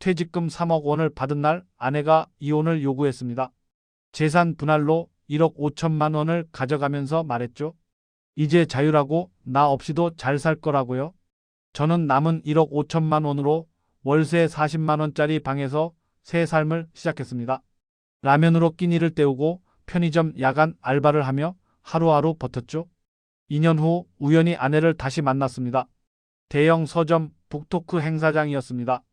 퇴직금 3억 원을 받은 날 아내가 이혼을 요구했습니다. 재산 분할로 1억 5천만 원을 가져가면서 말했죠. 이제 자유라고 나 없이도 잘 살 거라고요. 저는 남은 1억 5천만 원으로 월세 40만 원짜리 방에서 새 삶을 시작했습니다. 라면으로 끼니를 때우고 편의점 야간 알바를 하며 하루하루 버텼죠. 2년 후 우연히 아내를 다시 만났습니다. 대형 서점 북토크 행사장이었습니다.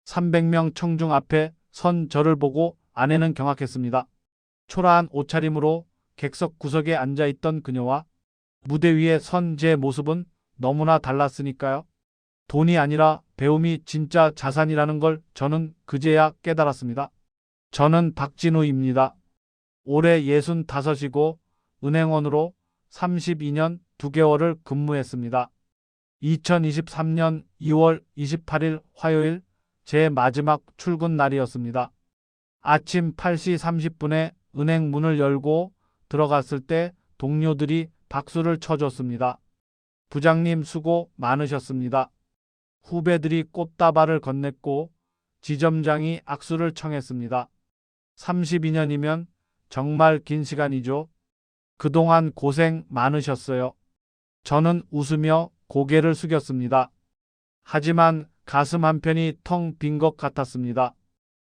300명 청중 앞에 선 저를 보고 아내는 경악했습니다. 초라한 옷차림으로 객석 구석에 앉아있던 그녀와 무대 위에 선 제 모습은 너무나 달랐으니까요. 돈이 아니라 배움이 진짜 자산이라는 걸 저는 그제야 깨달았습니다. 저는 박진우입니다. 올해 65이고 은행원으로 32년 2개월을 근무했습니다. 2023년 2월 28일 화요일 제 마지막 출근 날이었습니다. 아침 8시 30분에 은행 문을 열고 들어갔을 때 동료들이 박수를 쳐줬습니다. 부장님 수고 많으셨습니다. 후배들이 꽃다발을 건넸고 지점장이 악수를 청했습니다. 32년이면 정말 긴 시간이죠. 그동안 고생 많으셨어요. 저는 웃으며 고개를 숙였습니다. 하지만 가슴 한편이 텅 빈 것 같았습니다.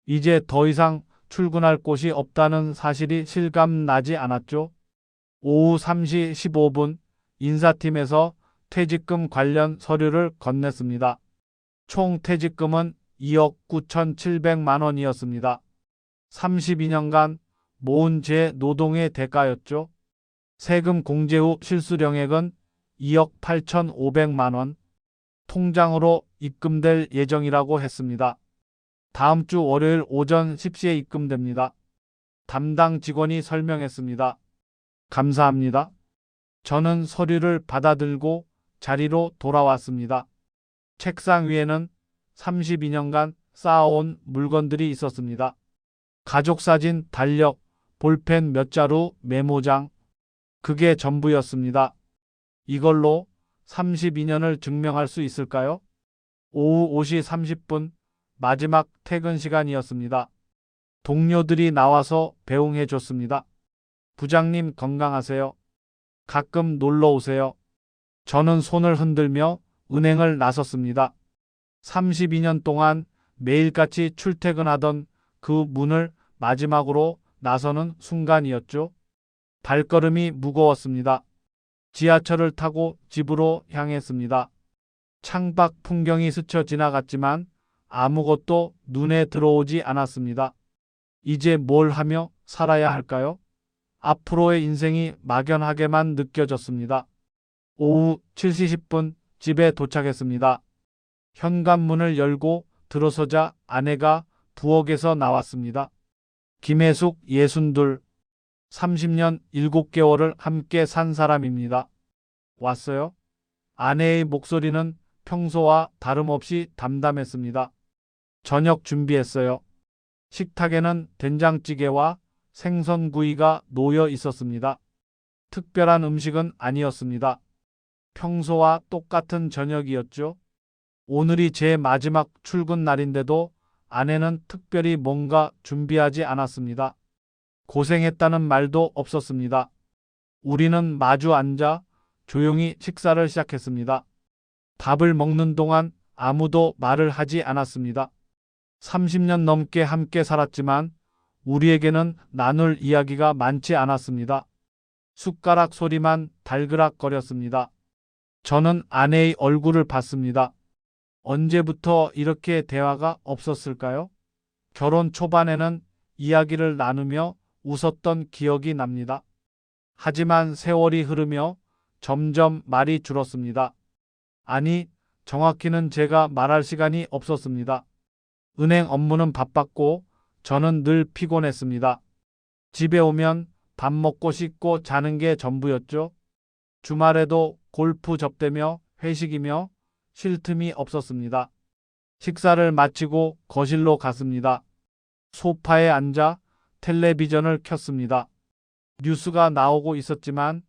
이제 더 이상 출근할 곳이 없다는 사실이 실감나지 않았죠. 오후 3시 15분 인사팀에서 퇴직금 관련 서류를 건넸습니다. 총 퇴직금은 2억 9,700만 원이었습니다. 32년간 모은 제 노동의 대가였죠. 세금 공제 후 실수령액은 2억 8,500만 원, 통장으로 입금될 예정이라고 했습니다. 다음 주 월요일 오전 10시에 입금됩니다. 담당 직원이 설명했습니다. 감사합니다. 저는 서류를 받아들고 자리로 돌아왔습니다. 책상 위에는 32년간 쌓아온 물건들이 있었습니다. 가족사진, 달력, 볼펜 몇 자루, 메모장. 그게 전부였습니다. 이걸로 32년을 증명할 수 있을까요? 오후 5시 30분 마지막 퇴근 시간이었습니다. 동료들이 나와서 배웅해 줬습니다. 부장님 건강하세요. 가끔 놀러 오세요. 저는 손을 흔들며 은행을 나섰습니다. 32년 동안 매일같이 출퇴근하던 그 문을 마지막으로 나서는 순간이었죠. 발걸음이 무거웠습니다. 지하철을 타고 집으로 향했습니다. 창밖 풍경이 스쳐 지나갔지만 아무것도 눈에 들어오지 않았습니다. 이제 뭘 하며 살아야 할까요? 앞으로의 인생이 막연하게만 느껴졌습니다. 오후 7시 10분 집에 도착했습니다. 현관문을 열고 들어서자 아내가 부엌에서 나왔습니다. 김혜숙 62, 30년 7개월을 함께 산 사람입니다. 왔어요? 아내의 목소리는 평소와 다름없이 담담했습니다. 저녁 준비했어요. 식탁에는 된장찌개와 생선구이가 놓여 있었습니다. 특별한 음식은 아니었습니다. 평소와 똑같은 저녁이었죠. 오늘이 제 마지막 출근 날인데도 아내는 특별히 뭔가 준비하지 않았습니다. 고생했다는 말도 없었습니다. 우리는 마주 앉아 조용히 식사를 시작했습니다. 밥을 먹는 동안 아무도 말을 하지 않았습니다. 30년 넘게 함께 살았지만 우리에게는 나눌 이야기가 많지 않았습니다. 숟가락 소리만 달그락거렸습니다. 저는 아내의 얼굴을 봤습니다. 언제부터 이렇게 대화가 없었을까요? 결혼 초반에는 이야기를 나누며 웃었던 기억이 납니다. 하지만 세월이 흐르며 점점 말이 줄었습니다. 아니, 정확히는 제가 말할 시간이 없었습니다. 은행 업무는 바빴고 저는 늘 피곤했습니다. 집에 오면 밥 먹고 씻고 자는 게 전부였죠. 주말에도 골프 접대며 회식이며 쉴 틈이 없었습니다. 식사를 마치고 거실로 갔습니다. 소파에 앉아 텔레비전을 켰습니다. 뉴스가 나오고 있었지만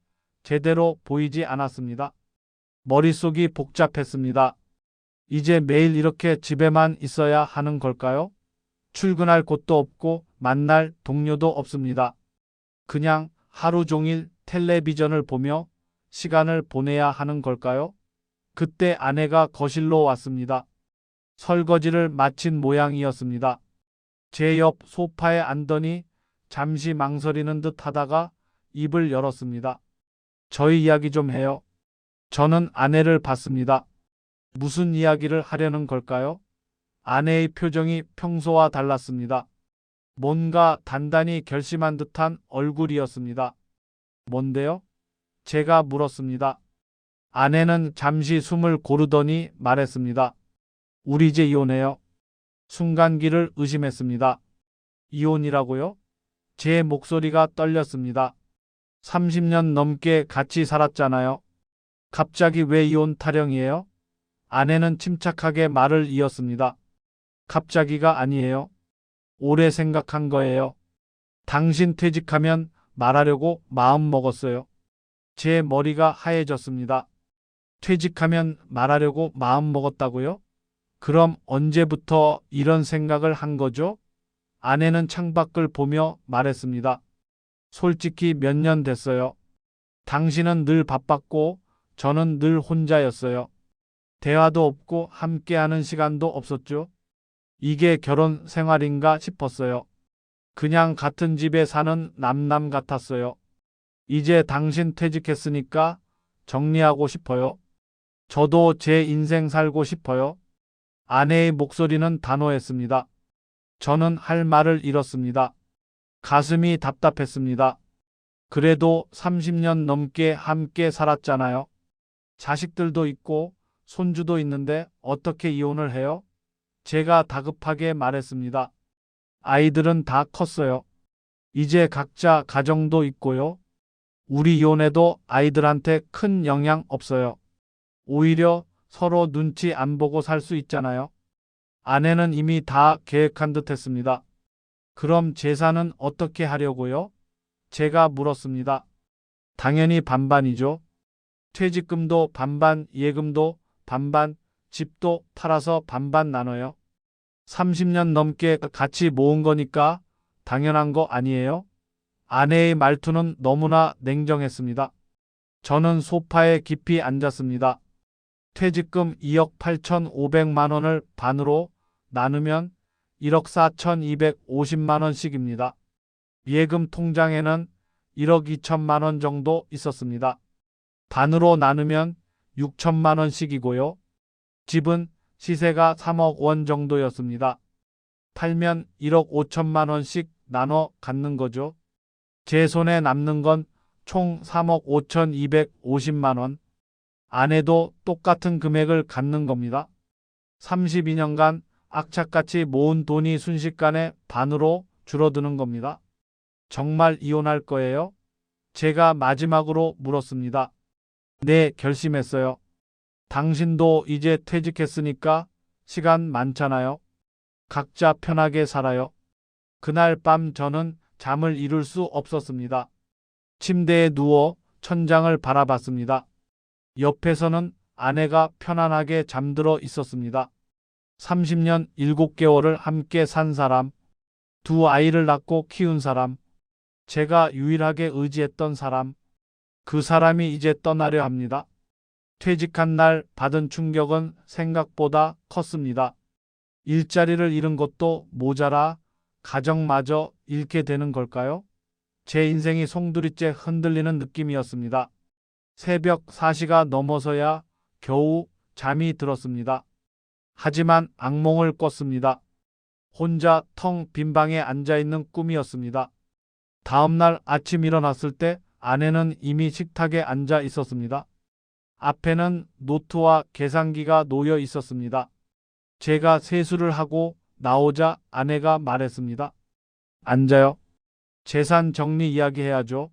제대로 보이지 않았습니다. 머릿속이 복잡했습니다. 이제 매일 이렇게 집에만 있어야 하는 걸까요? 출근할 곳도 없고 만날 동료도 없습니다. 그냥 하루 종일 텔레비전을 보며 시간을 보내야 하는 걸까요? 그때 아내가 거실로 왔습니다. 설거지를 마친 모양이었습니다. 제 옆 소파에 앉더니 잠시 망설이는 듯 하다가 입을 열었습니다. 저희 이야기 좀 해요. 저는 아내를 봤습니다. 무슨 이야기를 하려는 걸까요? 아내의 표정이 평소와 달랐습니다. 뭔가 단단히 결심한 듯한 얼굴이었습니다. 뭔데요? 제가 물었습니다. 아내는 잠시 숨을 고르더니 말했습니다. 우리 이제 이혼해요. 순간기를 의심했습니다. 이혼이라고요? 제 목소리가 떨렸습니다. 30년 넘게 같이 살았잖아요. 갑자기 왜 이혼 타령이에요? 아내는 침착하게 말을 이었습니다. 갑자기가 아니에요. 오래 생각한 거예요. 당신 퇴직하면 말하려고 마음 먹었어요. 제 머리가 하얘졌습니다. 퇴직하면 말하려고 마음 먹었다고요? 그럼 언제부터 이런 생각을 한 거죠? 아내는 창밖을 보며 말했습니다. 솔직히 몇 년 됐어요. 당신은 늘 바빴고 저는 늘 혼자였어요. 대화도 없고 함께하는 시간도 없었죠. 이게 결혼 생활인가 싶었어요. 그냥 같은 집에 사는 남남 같았어요. 이제 당신 퇴직했으니까 정리하고 싶어요. 저도 제 인생 살고 싶어요. 아내의 목소리는 단호했습니다. 저는 할 말을 잃었습니다. 가슴이 답답했습니다. 그래도 30년 넘게 함께 살았잖아요. 자식들도 있고 손주도 있는데 어떻게 이혼을 해요? 제가 다급하게 말했습니다. 아이들은 다 컸어요. 이제 각자 가정도 있고요. 우리 이혼해도 아이들한테 큰 영향 없어요. 오히려 서로 눈치 안 보고 살 수 있잖아요. 아내는 이미 다 계획한 듯 했습니다. 그럼 재산은 어떻게 하려고요? 제가 물었습니다. 당연히 반반이죠. 퇴직금도 반반, 예금도 반반, 집도 팔아서 반반 나눠요. 30년 넘게 같이 모은 거니까 당연한 거 아니에요? 아내의 말투는 너무나 냉정했습니다. 저는 소파에 깊이 앉았습니다. 퇴직금 2억 8,500만 원을 반으로 나누면 1억 4,250만 원씩입니다. 예금 통장에는 1억 2천만 원 정도 있었습니다. 반으로 나누면 6천만 원씩이고요. 집은 시세가 3억 원 정도였습니다. 팔면 1억 5천만 원씩 나눠 갖는 거죠. 제 손에 남는 건 총 3억 5,250만 원. 아내도 똑같은 금액을 갖는 겁니다. 32년간 악착같이 모은 돈이 순식간에 반으로 줄어드는 겁니다. 정말 이혼할 거예요? 제가 마지막으로 물었습니다. 네, 결심했어요. 당신도 이제 퇴직했으니까 시간 많잖아요. 각자 편하게 살아요. 그날 밤 저는 잠을 이룰 수 없었습니다. 침대에 누워 천장을 바라봤습니다. 옆에서는 아내가 편안하게 잠들어 있었습니다. 30년 7개월을 함께 산 사람, 두 아이를 낳고 키운 사람, 제가 유일하게 의지했던 사람, 그 사람이 이제 떠나려 합니다. 퇴직한 날 받은 충격은 생각보다 컸습니다. 일자리를 잃은 것도 모자라 가정마저 잃게 되는 걸까요? 제 인생이 송두리째 흔들리는 느낌이었습니다. 새벽 4시가 넘어서야 겨우 잠이 들었습니다. 하지만 악몽을 꿨습니다. 혼자 텅 빈 방에 앉아있는 꿈이었습니다. 다음날 아침 일어났을 때 아내는 이미 식탁에 앉아 있었습니다. 앞에는 노트와 계산기가 놓여 있었습니다. 제가 세수를 하고 나오자 아내가 말했습니다. 앉아요. 재산 정리 이야기해야죠.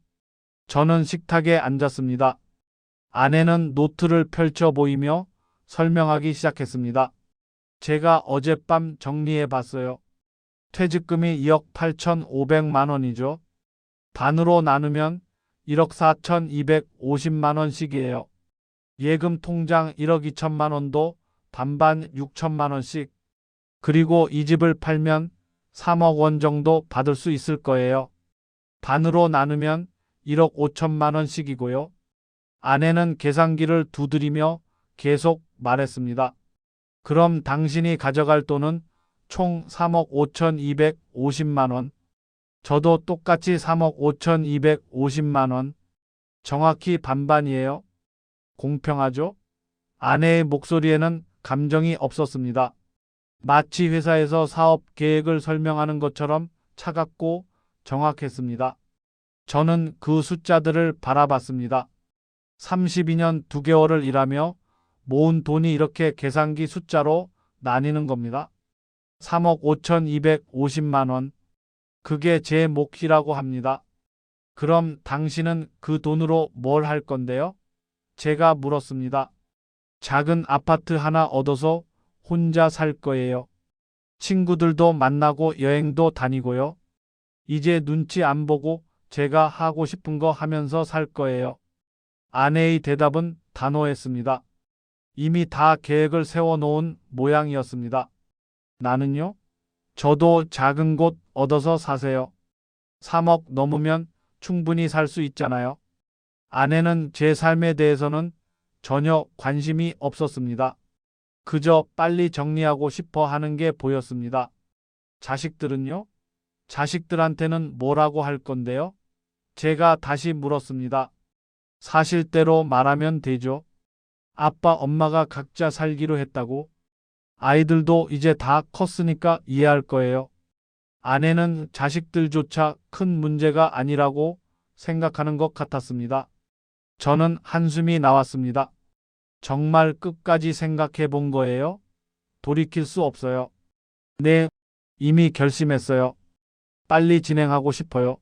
저는 식탁에 앉았습니다. 아내는 노트를 펼쳐 보이며 설명하기 시작했습니다. 제가 어젯밤 정리해 봤어요. 퇴직금이 2억 8,500만 원이죠. 반으로 나누면 1억 4,250만 원씩이에요. 예금 통장 1억 2천만 원도 반반 6천만 원씩. 그리고 이 집을 팔면 3억 원 정도 받을 수 있을 거예요. 반으로 나누면 1억 5천만 원씩이고요. 아내는 계산기를 두드리며 계속 말했습니다. 그럼 당신이 가져갈 돈은 총 3억 5,250만 원. 저도 똑같이 3억 5,250만 원. 정확히 반반이에요. 공평하죠? 아내의 목소리에는 감정이 없었습니다. 마치 회사에서 사업 계획을 설명하는 것처럼 차갑고 정확했습니다. 저는 그 숫자들을 바라봤습니다. 32년 2개월을 일하며 모은 돈이 이렇게 계산기 숫자로 나뉘는 겁니다. 3억 5,250만 원. 그게 제 몫이라고 합니다. 그럼 당신은 그 돈으로 뭘 할 건데요? 제가 물었습니다. 작은 아파트 하나 얻어서 혼자 살 거예요. 친구들도 만나고 여행도 다니고요. 이제 눈치 안 보고 제가 하고 싶은 거 하면서 살 거예요. 아내의 대답은 단호했습니다. 이미 다 계획을 세워놓은 모양이었습니다. 나는요? 저도 작은 곳 얻어서 사세요. 3억 넘으면 충분히 살 수 있잖아요. 아내는 제 삶에 대해서는 전혀 관심이 없었습니다. 그저 빨리 정리하고 싶어 하는 게 보였습니다. 자식들은요? 자식들한테는 뭐라고 할 건데요? 제가 다시 물었습니다. 사실대로 말하면 되죠. 아빠, 엄마가 각자 살기로 했다고. 아이들도 이제 다 컸으니까 이해할 거예요. 아내는 자식들조차 큰 문제가 아니라고 생각하는 것 같았습니다. 저는 한숨이 나왔습니다. 정말 끝까지 생각해 본 거예요? 돌이킬 수 없어요. 네, 이미 결심했어요. 빨리 진행하고 싶어요.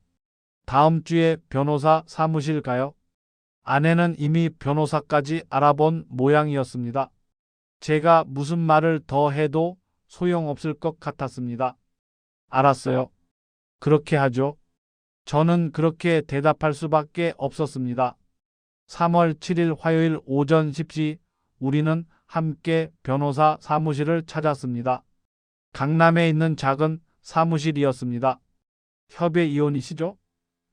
다음 주에 변호사 사무실 가요. 아내는 이미 변호사까지 알아본 모양이었습니다. 제가 무슨 말을 더 해도 소용없을 것 같았습니다. 알았어요. 그렇게 하죠. 저는 그렇게 대답할 수밖에 없었습니다. 3월 7일 화요일 오전 10시 우리는 함께 변호사 사무실을 찾았습니다. 강남에 있는 작은 사무실이었습니다. 협의 이혼이시죠?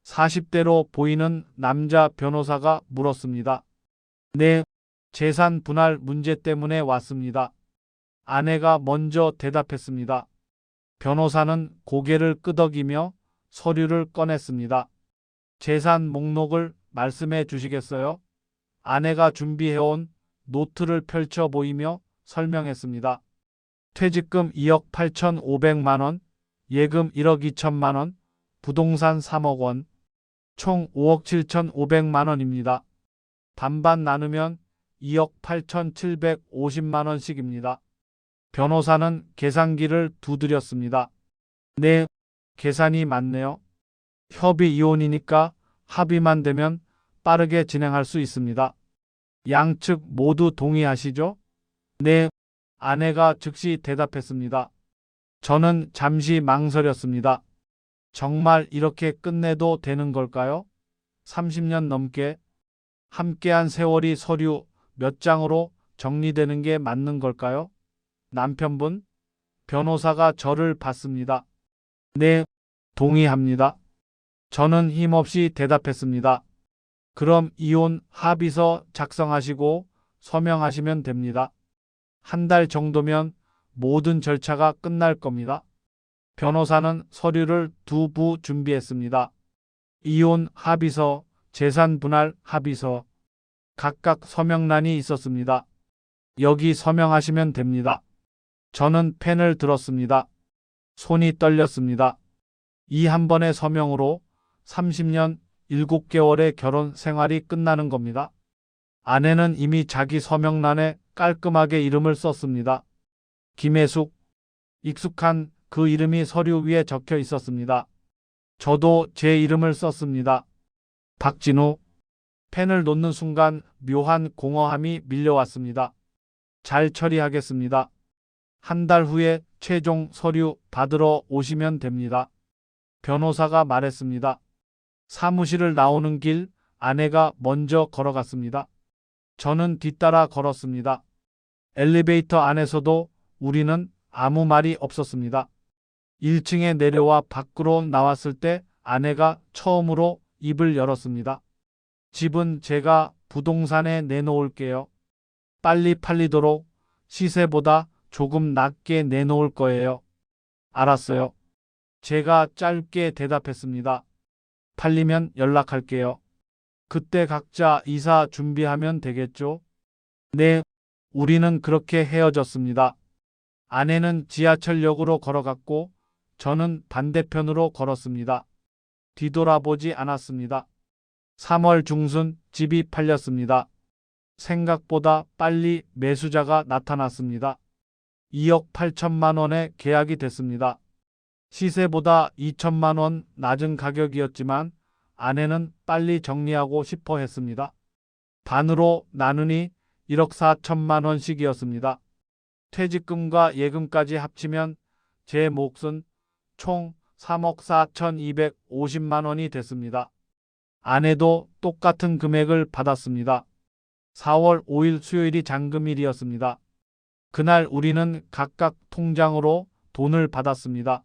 40대로 보이는 남자 변호사가 물었습니다. 네, 재산 분할 문제 때문에 왔습니다. 아내가 먼저 대답했습니다. 변호사는 고개를 끄덕이며 서류를 꺼냈습니다. 재산 목록을 말씀해 주시겠어요? 아내가 준비해온 노트를 펼쳐 보이며 설명했습니다. 퇴직금 2억 8,500만 원, 예금 1억 2천만 원, 부동산 3억 원, 총 5억 7,500만 원입니다. 반반 나누면 2억 8,750만 원씩입니다. 변호사는 계산기를 두드렸습니다. 네, 계산이 맞네요. 협의 이혼이니까 합의만 되면 빠르게 진행할 수 있습니다. 양측 모두 동의하시죠? 네, 아내가 즉시 대답했습니다. 저는 잠시 망설였습니다. 정말 이렇게 끝내도 되는 걸까요? 30년 넘게 함께한 세월이 서류 몇 장으로 정리되는 게 맞는 걸까요? 남편분? 변호사가 저를 봤습니다. 네, 동의합니다. 저는 힘없이 대답했습니다. 그럼 이혼 합의서 작성하시고 서명하시면 됩니다. 한 달 정도면 모든 절차가 끝날 겁니다. 변호사는 서류를 두 부 준비했습니다. 이혼 합의서, 재산 분할 합의서. 각각 서명란이 있었습니다. 여기 서명하시면 됩니다. 저는 펜을 들었습니다. 손이 떨렸습니다. 이 한 번의 서명으로 30년 7개월의 결혼 생활이 끝나는 겁니다. 아내는 이미 자기 서명란에 깔끔하게 이름을 썼습니다. 김혜숙. 익숙한 그 이름이 서류 위에 적혀 있었습니다. 저도 제 이름을 썼습니다. 박진우. 펜을 놓는 순간 묘한 공허함이 밀려왔습니다. 잘 처리하겠습니다. 한 달 후에 최종 서류 받으러 오시면 됩니다. 변호사가 말했습니다. 사무실을 나오는 길 아내가 먼저 걸어갔습니다. 저는 뒤따라 걸었습니다. 엘리베이터 안에서도 우리는 아무 말이 없었습니다. 1층에 내려와 밖으로 나왔을 때 아내가 처음으로 입을 열었습니다. 집은 제가 부동산에 내놓을게요. 빨리 팔리도록 시세보다 조금 낮게 내놓을 거예요. 알았어요. 제가 짧게 대답했습니다. 팔리면 연락할게요. 그때 각자 이사 준비하면 되겠죠? 네, 우리는 그렇게 헤어졌습니다. 아내는 지하철역으로 걸어갔고 저는 반대편으로 걸었습니다. 뒤돌아보지 않았습니다. 3월 중순 집이 팔렸습니다. 생각보다 빨리 매수자가 나타났습니다. 2억 8천만 원에 계약이 됐습니다. 시세보다 2천만 원 낮은 가격이었지만 아내는 빨리 정리하고 싶어 했습니다. 반으로 나누니 1억 4천만 원씩이었습니다. 퇴직금과 예금까지 합치면 제 몫은 총 3억 4,250만 원이 됐습니다. 아내도 똑같은 금액을 받았습니다. 4월 5일 수요일이 잔금일이었습니다. 그날 우리는 각각 통장으로 돈을 받았습니다.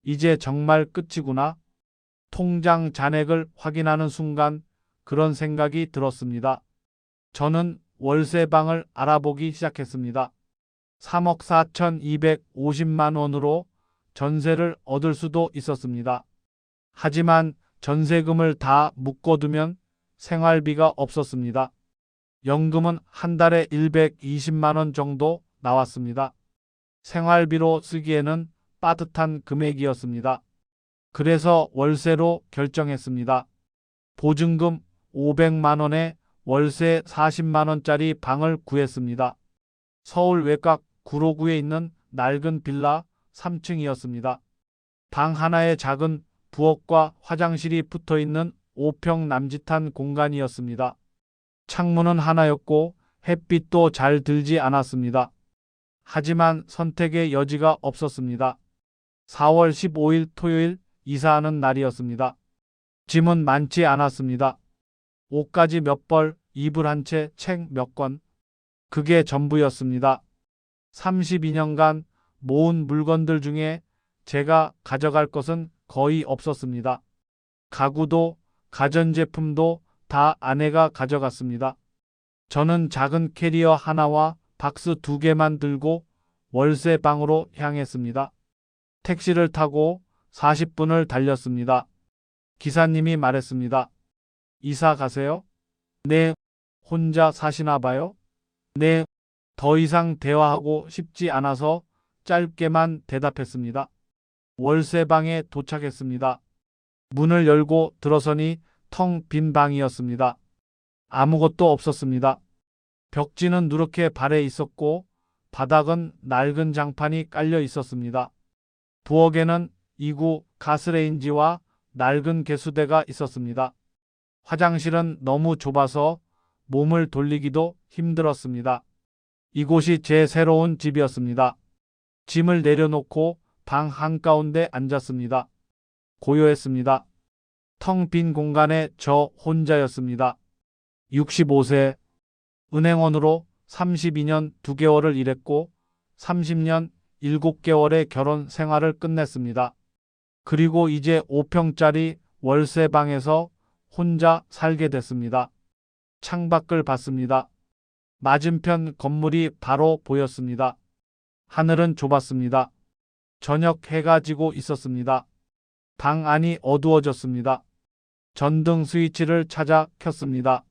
이제 정말 끝이구나. 통장 잔액을 확인하는 순간 그런 생각이 들었습니다. 저는 월세방을 알아보기 시작했습니다. 3억 4,250만 원으로 전세를 얻을 수도 있었습니다. 하지만 전세금을 다 묶어두면 생활비가 없었습니다. 연금은 한 달에 120만 원 정도 나왔습니다. 생활비로 쓰기에는 빠듯한 금액이었습니다. 그래서 월세로 결정했습니다. 보증금 500만 원에 월세 40만 원짜리 방을 구했습니다. 서울 외곽 구로구에 있는 낡은 빌라 3층이었습니다. 방 하나에 작은 부엌과 화장실이 붙어있는 5평 남짓한 공간이었습니다. 창문은 하나였고 햇빛도 잘 들지 않았습니다. 하지만 선택의 여지가 없었습니다. 4월 15일 토요일 이사하는 날이었습니다. 짐은 많지 않았습니다. 옷가지 몇 벌, 이불 한 채, 책 몇 권. 그게 전부였습니다. 32년간 모은 물건들 중에 제가 가져갈 것은 거의 없었습니다. 가구도 가전제품도 다 아내가 가져갔습니다. 저는 작은 캐리어 하나와 박스 2개만 들고 월세 방으로 향했습니다. 택시를 타고 40분을 달렸습니다. 기사님이 말했습니다. 이사 가세요? 네. 혼자 사시나 봐요? 네. 더 이상 대화하고 싶지 않아서 짧게만 대답했습니다. 월세방에 도착했습니다. 문을 열고 들어서니 텅 빈 방이었습니다. 아무것도 없었습니다. 벽지는 누렇게 발에 있었고 바닥은 낡은 장판이 깔려 있었습니다. 부엌에는 이구 가스레인지와 낡은 개수대가 있었습니다. 화장실은 너무 좁아서 몸을 돌리기도 힘들었습니다. 이곳이 제 새로운 집이었습니다. 짐을 내려놓고 방 한가운데 앉았습니다. 고요했습니다. 텅 빈 공간에 저 혼자였습니다. 65세, 은행원으로 32년 2개월을 일했고 30년 7개월의 결혼 생활을 끝냈습니다. 그리고 이제 5평짜리 월세방에서 혼자 살게 됐습니다. 창밖을 봤습니다. 맞은편 건물이 바로 보였습니다. 하늘은 좁았습니다. 저녁 해가 지고 있었습니다. 방 안이 어두워졌습니다. 전등 스위치를 찾아 켰습니다.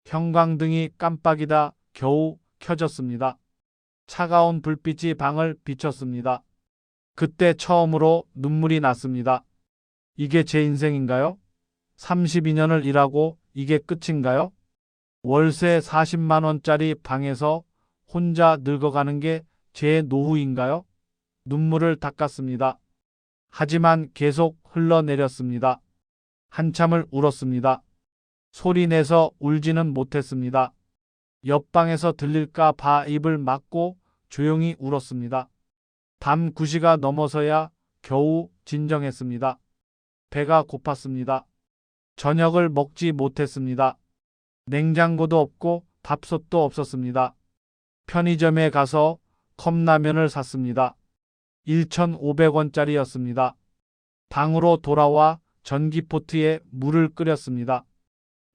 형광등이 깜빡이다 겨우 켜졌습니다. 차가운 불빛이 방을 비췄습니다. 그때 처음으로 눈물이 났습니다. 이게 제 인생인가요? 32년을 일하고 이게 끝인가요? 월세 40만 원짜리 방에서 혼자 늙어가는 게 제 노후인가요? 눈물을 닦았습니다. 하지만 계속 흘러내렸습니다. 한참을 울었습니다. 소리내서 울지는 못했습니다. 옆방에서 들릴까 봐 입을 막고 조용히 울었습니다. 밤 9시가 넘어서야 겨우 진정했습니다. 배가 고팠습니다. 저녁을 먹지 못했습니다. 냉장고도 없고 밥솥도 없었습니다. 편의점에 가서 컵라면을 샀습니다. 1,500원짜리였습니다. 방으로 돌아와 전기포트에 물을 끓였습니다.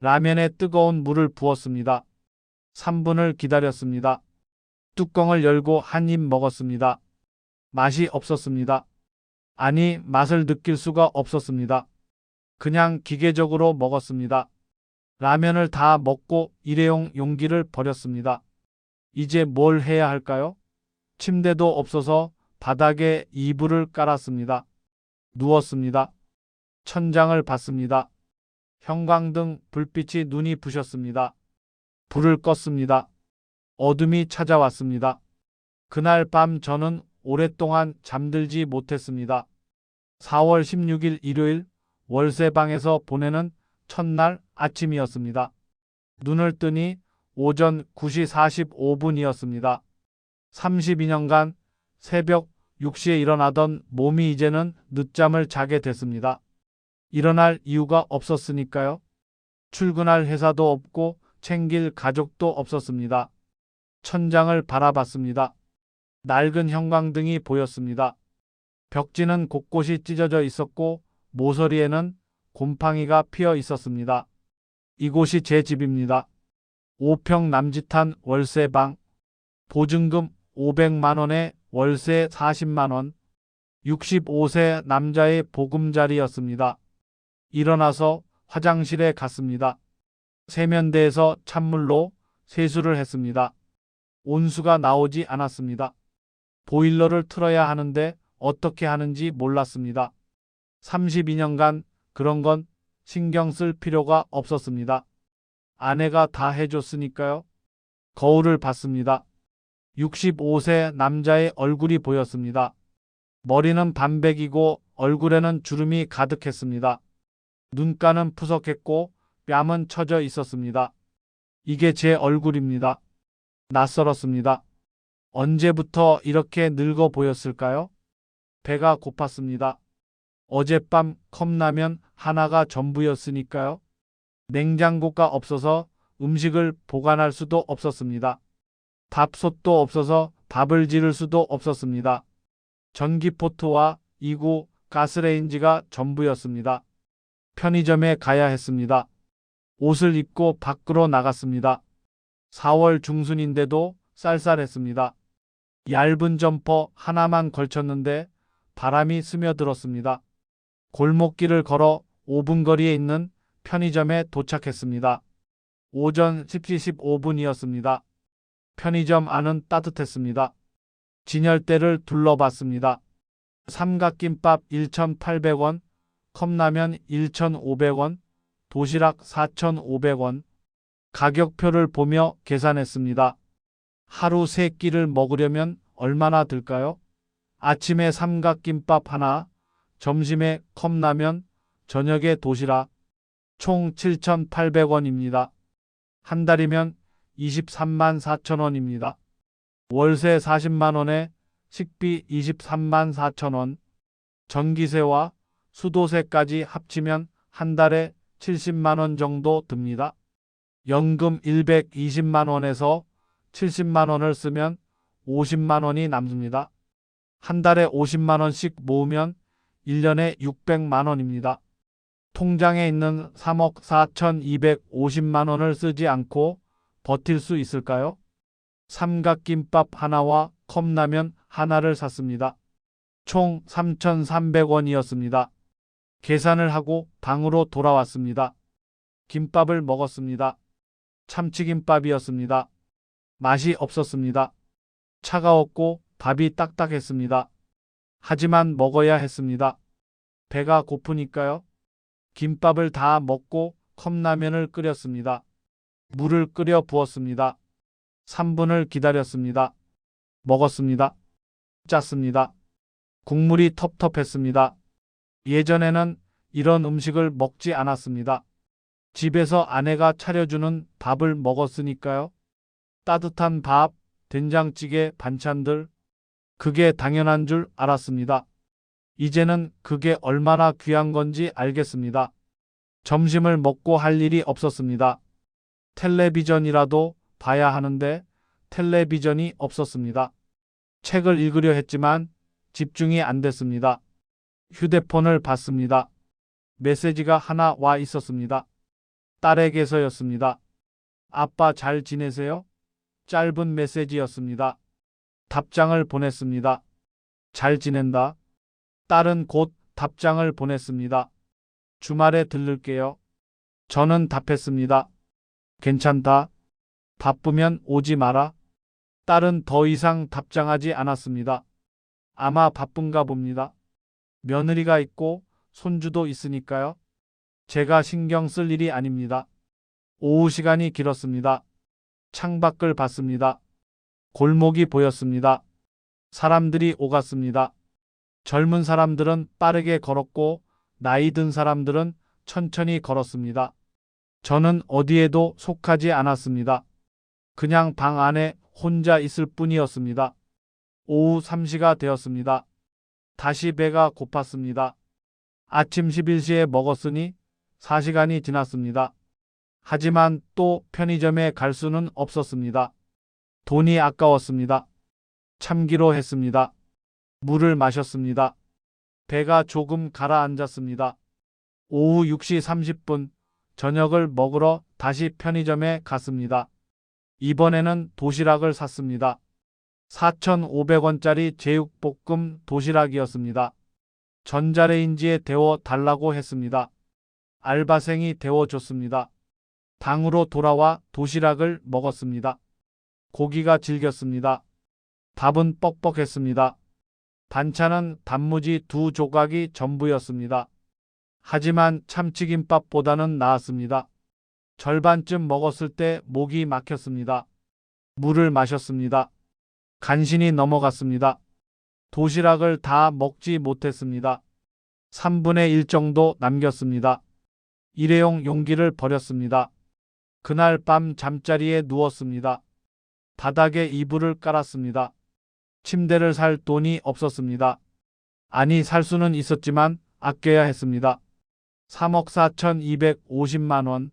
라면에 뜨거운 물을 부었습니다. 3분을 기다렸습니다. 뚜껑을 열고 한 입 먹었습니다. 맛이 없었습니다. 아니, 맛을 느낄 수가 없었습니다. 그냥 기계적으로 먹었습니다. 라면을 다 먹고 일회용 용기를 버렸습니다. 이제 뭘 해야 할까요? 침대도 없어서 바닥에 이불을 깔았습니다. 누웠습니다. 천장을 봤습니다. 형광등 불빛이 눈이 부셨습니다. 불을 껐습니다. 어둠이 찾아왔습니다. 그날 밤 저는 오랫동안 잠들지 못했습니다. 4월 16일 일요일 월세방에서 보내는 첫날 아침이었습니다. 눈을 뜨니 오전 9시 45분이었습니다. 32년간 새벽 6시에 일어나던 몸이 이제는 늦잠을 자게 됐습니다. 일어날 이유가 없었으니까요. 출근할 회사도 없고 챙길 가족도 없었습니다. 천장을 바라봤습니다. 낡은 형광등이 보였습니다. 벽지는 곳곳이 찢어져 있었고 모서리에는 곰팡이가 피어 있었습니다. 이곳이 제 집입니다. 5평 남짓한 월세방. 보증금 500만 원에 월세 40만 원. 65세 남자의 보금자리였습니다. 일어나서 화장실에 갔습니다. 세면대에서 찬물로 세수를 했습니다. 온수가 나오지 않았습니다. 보일러를 틀어야 하는데 어떻게 하는지 몰랐습니다. 32년간 그런 건 신경 쓸 필요가 없었습니다. 아내가 다 해줬으니까요. 거울을 봤습니다. 65세 남자의 얼굴이 보였습니다. 머리는 반백이고 얼굴에는 주름이 가득했습니다. 눈가는 푸석했고 뺨은 처져 있었습니다. 이게 제 얼굴입니다. 낯설었습니다. 언제부터 이렇게 늙어 보였을까요? 배가 고팠습니다. 어젯밤 컵라면 하나가 전부였으니까요. 냉장고가 없어서 음식을 보관할 수도 없었습니다. 밥솥도 없어서 밥을 지를 수도 없었습니다. 전기포트와 이구 가스레인지가 전부였습니다. 편의점에 가야 했습니다. 옷을 입고 밖으로 나갔습니다. 4월 중순인데도 쌀쌀했습니다. 얇은 점퍼 하나만 걸쳤는데 바람이 스며들었습니다. 골목길을 걸어 5분 거리에 있는 편의점에 도착했습니다. 오전 10시 15분이었습니다. 편의점 안은 따뜻했습니다. 진열대를 둘러봤습니다. 삼각김밥 1,800원, 컵라면 1,500원, 도시락 4,500원. 가격표를 보며 계산했습니다. 하루 3끼를 먹으려면 얼마나 들까요? 아침에 삼각김밥 하나, 점심에 컵라면, 저녁에 도시락. 총 7,800원입니다. 한 달이면 23만 4천 원입니다. 월세 40만 원에 식비 23만 4천 원. 전기세와 수도세까지 합치면 한 달에 70만 원 정도 듭니다. 연금 120만 원에서 70만 원을 쓰면 50만 원이 남습니다. 한 달에 50만 원씩 모으면 1년에 600만 원입니다. 통장에 있는 3억 4,250만 원을 쓰지 않고 버틸 수 있을까요? 삼각김밥 하나와 컵라면 하나를 샀습니다. 총 3,300원이었습니다. 계산을 하고 방으로 돌아왔습니다. 김밥을 먹었습니다. 참치김밥이었습니다. 맛이 없었습니다. 차가웠고 밥이 딱딱했습니다. 하지만 먹어야 했습니다. 배가 고프니까요. 김밥을 다 먹고 컵라면을 끓였습니다. 물을 끓여 부었습니다. 3분을 기다렸습니다. 먹었습니다. 짰습니다. 국물이 텁텁했습니다. 예전에는 이런 음식을 먹지 않았습니다. 집에서 아내가 차려주는 밥을 먹었으니까요. 따뜻한 밥, 된장찌개, 반찬들. 그게 당연한 줄 알았습니다. 이제는 그게 얼마나 귀한 건지 알겠습니다. 점심을 먹고 할 일이 없었습니다. 텔레비전이라도 봐야 하는데 텔레비전이 없었습니다. 책을 읽으려 했지만 집중이 안 됐습니다. 휴대폰을 봤습니다. 메시지가 하나 와 있었습니다. 딸에게서였습니다. 아빠 잘 지내세요? 짧은 메시지였습니다. 답장을 보냈습니다. 잘 지낸다. 딸은 곧 답장을 보냈습니다. 주말에 들를게요. 저는 답했습니다. 괜찮다. 바쁘면 오지 마라. 딸은 더 이상 답장하지 않았습니다. 아마 바쁜가 봅니다. 며느리가 있고 손주도 있으니까요. 제가 신경 쓸 일이 아닙니다. 오후 시간이 길었습니다. 창밖을 봤습니다. 골목이 보였습니다. 사람들이 오갔습니다. 젊은 사람들은 빠르게 걸었고 나이 든 사람들은 천천히 걸었습니다. 저는 어디에도 속하지 않았습니다. 그냥 방 안에 혼자 있을 뿐이었습니다. 오후 3시가 되었습니다. 다시 배가 고팠습니다. 아침 11시에 먹었으니 4시간이 지났습니다. 하지만 또 편의점에 갈 수는 없었습니다. 돈이 아까웠습니다. 참기로 했습니다. 물을 마셨습니다. 배가 조금 가라앉았습니다. 오후 6시 30분 저녁을 먹으러 다시 편의점에 갔습니다. 이번에는 도시락을 샀습니다. 4,500원짜리 제육볶음 도시락이었습니다. 전자레인지에 데워 달라고 했습니다. 알바생이 데워줬습니다. 방으로 돌아와 도시락을 먹었습니다. 고기가 질겼습니다. 밥은 뻑뻑했습니다. 반찬은 단무지 2조각이 전부였습니다. 하지만 참치김밥보다는 나았습니다. 절반쯤 먹었을 때 목이 막혔습니다. 물을 마셨습니다. 간신히 넘어갔습니다. 도시락을 다 먹지 못했습니다. 3분의 1 정도 남겼습니다. 일회용 용기를 버렸습니다. 그날 밤 잠자리에 누웠습니다. 바닥에 이불을 깔았습니다. 침대를 살 돈이 없었습니다. 아니, 살 수는 있었지만 아껴야 했습니다. 3억 4,250만 원.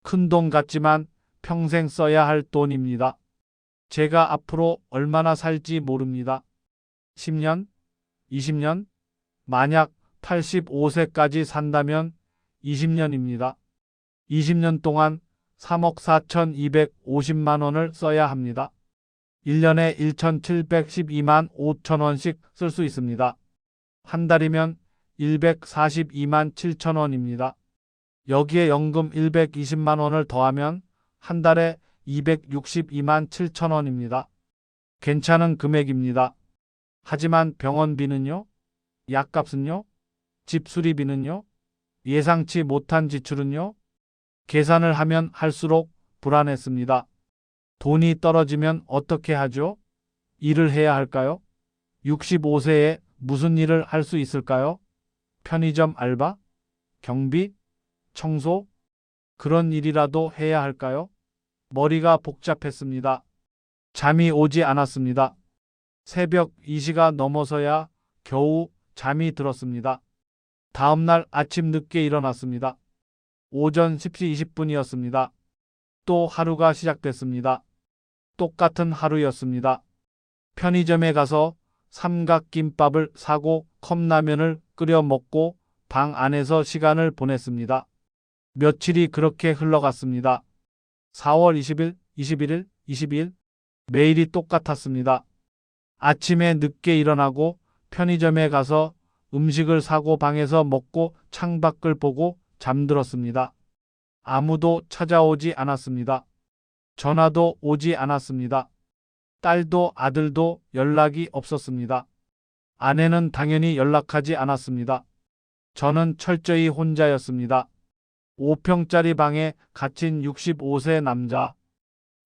큰 돈 같지만 평생 써야 할 돈입니다. 제가 앞으로 얼마나 살지 모릅니다. 10년? 20년? 만약 85세까지 산다면 20년입니다. 20년 동안 3억 4,250만 원을 써야 합니다. 1년에 1,712만 5천 원씩 쓸 수 있습니다. 한 달이면 142만 7천 원입니다. 여기에 연금 120만 원을 더하면 한 달에 262만 7천 원입니다. 괜찮은 금액입니다. 하지만 병원비는요? 약값은요? 집 수리비는요? 예상치 못한 지출은요? 계산을 하면 할수록 불안했습니다. 돈이 떨어지면 어떻게 하죠? 일을 해야 할까요? 65세에 무슨 일을 할 수 있을까요? 편의점 알바? 경비? 청소? 그런 일이라도 해야 할까요? 머리가 복잡했습니다. 잠이 오지 않았습니다. 새벽 2시가 넘어서야 겨우 잠이 들었습니다. 다음날 아침 늦게 일어났습니다. 오전 10시 20분이었습니다. 또 하루가 시작됐습니다. 똑같은 하루였습니다. 편의점에 가서 삼각김밥을 사고 컵라면을 끓여 먹고 방 안에서 시간을 보냈습니다. 며칠이 그렇게 흘러갔습니다. 4월 20일, 21일, 22일 매일이 똑같았습니다. 아침에 늦게 일어나고 편의점에 가서 음식을 사고 방에서 먹고 창밖을 보고 잠들었습니다. 아무도 찾아오지 않았습니다. 전화도 오지 않았습니다. 딸도 아들도 연락이 없었습니다. 아내는 당연히 연락하지 않았습니다. 저는 철저히 혼자였습니다. 5평짜리 방에 갇힌 65세 남자.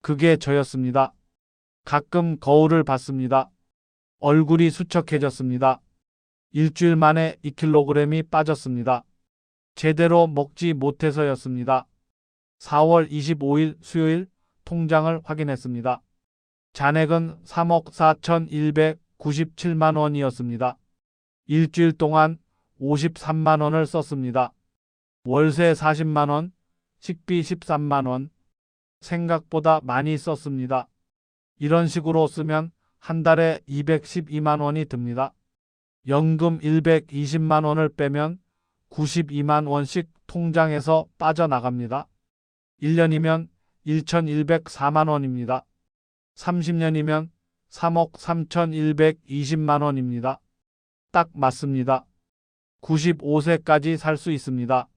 그게 저였습니다. 가끔 거울을 봤습니다. 얼굴이 수척해졌습니다. 일주일 만에 2kg이 빠졌습니다. 제대로 먹지 못해서였습니다. 4월 25일 수요일 통장을 확인했습니다. 잔액은 3억 4,197만 원이었습니다. 일주일 동안 53만 원을 썼습니다. 월세 40만 원, 식비 13만 원. 생각보다 많이 썼습니다. 이런 식으로 쓰면 한 달에 212만 원이 듭니다. 연금 120만 원을 빼면 92만 원씩 통장에서 빠져나갑니다. 1년이면 1,104만 원입니다. 30년이면 3억 3,120만 원입니다. 딱 맞습니다. 95세까지 살 수 있습니다.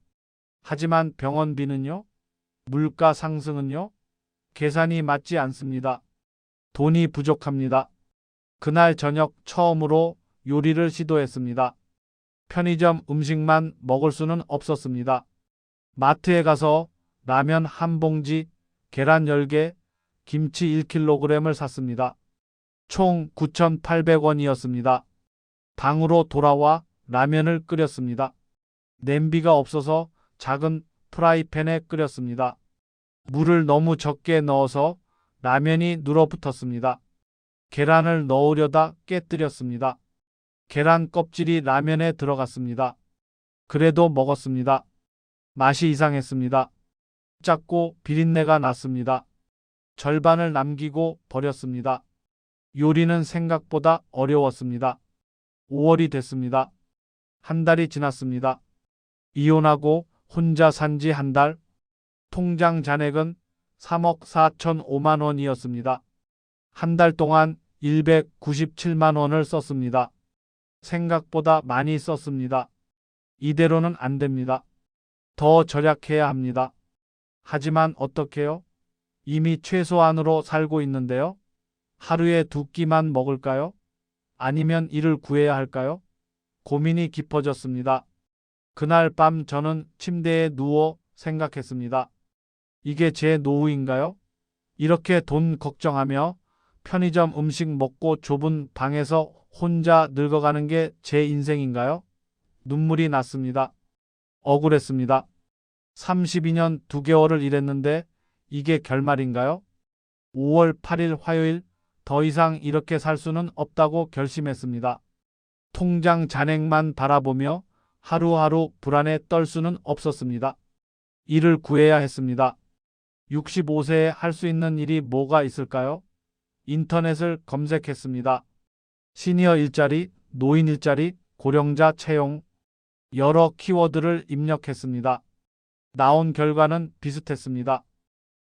하지만 병원비는요? 물가 상승은요? 계산이 맞지 않습니다. 돈이 부족합니다. 그날 저녁 처음으로 요리를 시도했습니다. 편의점 음식만 먹을 수는 없었습니다. 마트에 가서 라면 한 봉지, 계란 10개, 김치 1kg을 샀습니다. 총 9,800원이었습니다. 방으로 돌아와 라면을 끓였습니다. 냄비가 없어서 작은 프라이팬에 끓였습니다. 물을 너무 적게 넣어서 라면이 눌어붙었습니다. 계란을 넣으려다 깨뜨렸습니다. 계란 껍질이 라면에 들어갔습니다. 그래도 먹었습니다. 맛이 이상했습니다. 작고 비린내가 났습니다. 절반을 남기고 버렸습니다. 요리는 생각보다 어려웠습니다. 5월이 됐습니다. 한 달이 지났습니다. 이혼하고 혼자 산 지 한 달. 통장 잔액은 3억 4,005만 원이었습니다. 한 달 동안 197만 원을 썼습니다. 생각보다 많이 썼습니다. 이대로는 안 됩니다. 더 절약해야 합니다. 하지만 어떻게요? 이미 최소한으로 살고 있는데요. 하루에 2끼만 먹을까요? 아니면 일을 구해야 할까요? 고민이 깊어졌습니다. 그날 밤 저는 침대에 누워 생각했습니다. 이게 제 노후인가요? 이렇게 돈 걱정하며 편의점 음식 먹고 좁은 방에서 혼자 늙어가는 게 제 인생인가요? 눈물이 났습니다. 억울했습니다. 32년 2개월을 일했는데 이게 결말인가요? 5월 8일 화요일 더 이상 이렇게 살 수는 없다고 결심했습니다. 통장 잔액만 바라보며 하루하루 불안에 떨 수는 없었습니다. 일을 구해야 했습니다. 65세에 할 수 있는 일이 뭐가 있을까요? 인터넷을 검색했습니다. 시니어 일자리, 노인 일자리, 고령자 채용, 여러 키워드를 입력했습니다. 나온 결과는 비슷했습니다.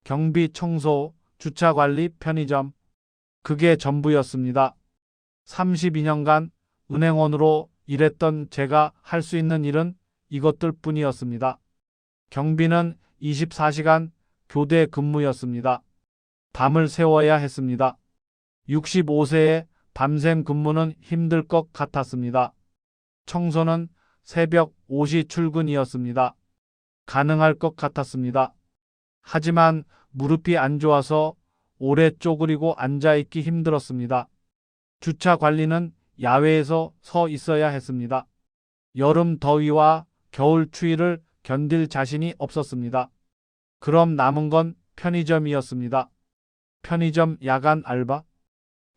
경비, 청소, 주차 관리, 편의점. 그게 전부였습니다. 32년간 은행원으로 일했던 제가 할 수 있는 일은 이것들 뿐이었습니다. 경비는 24시간 교대 근무였습니다. 밤을 새워야 했습니다. 65세에 밤샘 근무는 힘들 것 같았습니다. 청소는 새벽 5시 출근이었습니다. 가능할 것 같았습니다. 하지만 무릎이 안 좋아서 오래 쪼그리고 앉아있기 힘들었습니다. 주차 관리는 야외에서 서 있어야 했습니다. 여름 더위와 겨울 추위를 견딜 자신이 없었습니다. 그럼 남은 건 편의점이었습니다. 편의점 야간 알바,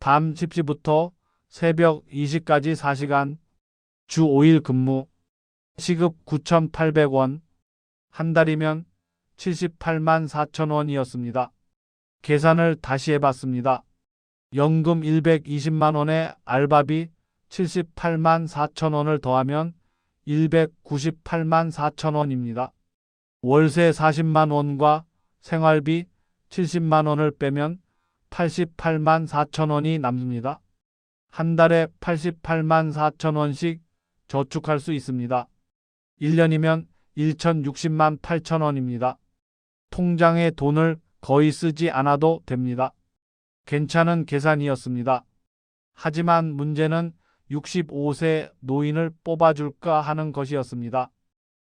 밤 10시부터 새벽 2시까지 4시간, 주 5일 근무, 시급 9,800원, 한 달이면 78만 4천 원이었습니다. 계산을 다시 해봤습니다. 연금 120만 원에 알바비 78만 4천 원을 더하면 198만 4천 원입니다. 월세 40만 원과 생활비 70만 원을 빼면 88만 4천 원이 남습니다. 한 달에 88만 4천 원씩 저축할 수 있습니다. 1년이면 1,060만 8천 원입니다. 통장에 돈을 거의 쓰지 않아도 됩니다. 괜찮은 계산이었습니다. 하지만 문제는 65세 노인을 뽑아줄까 하는 것이었습니다.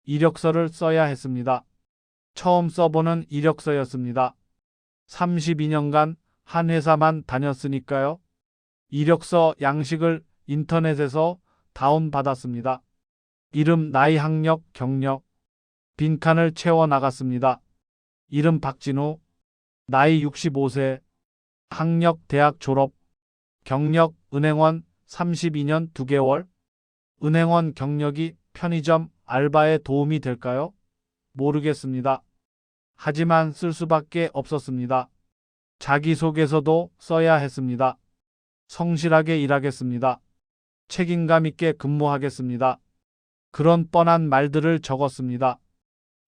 이력서를 써야 했습니다. 처음 써보는 이력서였습니다. 32년간 한 회사만 다녔으니까요. 이력서 양식을 인터넷에서 다운받았습니다. 이름, 나이, 학력, 경력, 빈칸을 채워 나갔습니다. 이름 박진우, 나이 65세, 학력 대학 졸업, 경력 은행원 32년 2개월. 은행원 경력이 편의점 알바에 도움이 될까요? 모르겠습니다. 하지만 쓸 수밖에 없었습니다. 자기소개서도 써야 했습니다. 성실하게 일하겠습니다. 책임감 있게 근무하겠습니다. 그런 뻔한 말들을 적었습니다.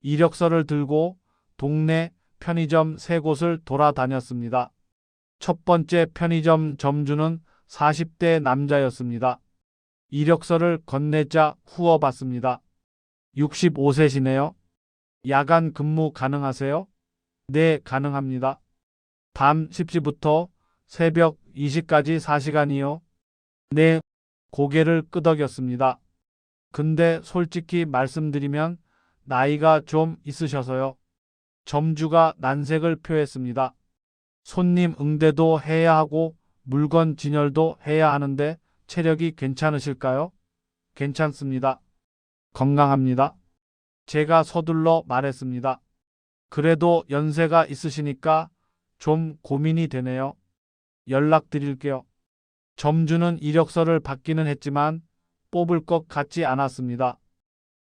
이력서를 들고 동네 편의점 3곳을 돌아다녔습니다. 첫 번째 편의점 점주는 40대 남자였습니다. 이력서를 건네자 후워봤습니다. 65세시네요. 야간 근무 가능하세요? 네, 가능합니다. 밤 10시부터 새벽 2시까지 4시간이요. 네, 고개를 끄덕였습니다. 근데 솔직히 말씀드리면 나이가 좀 있으셔서요. 점주가 난색을 표했습니다. 손님 응대도 해야 하고 물건 진열도 해야 하는데 체력이 괜찮으실까요? 괜찮습니다. 건강합니다. 제가 서둘러 말했습니다. 그래도 연세가 있으시니까 좀 고민이 되네요. 연락드릴게요. 점주는 이력서를 받기는 했지만 뽑을 것 같지 않았습니다.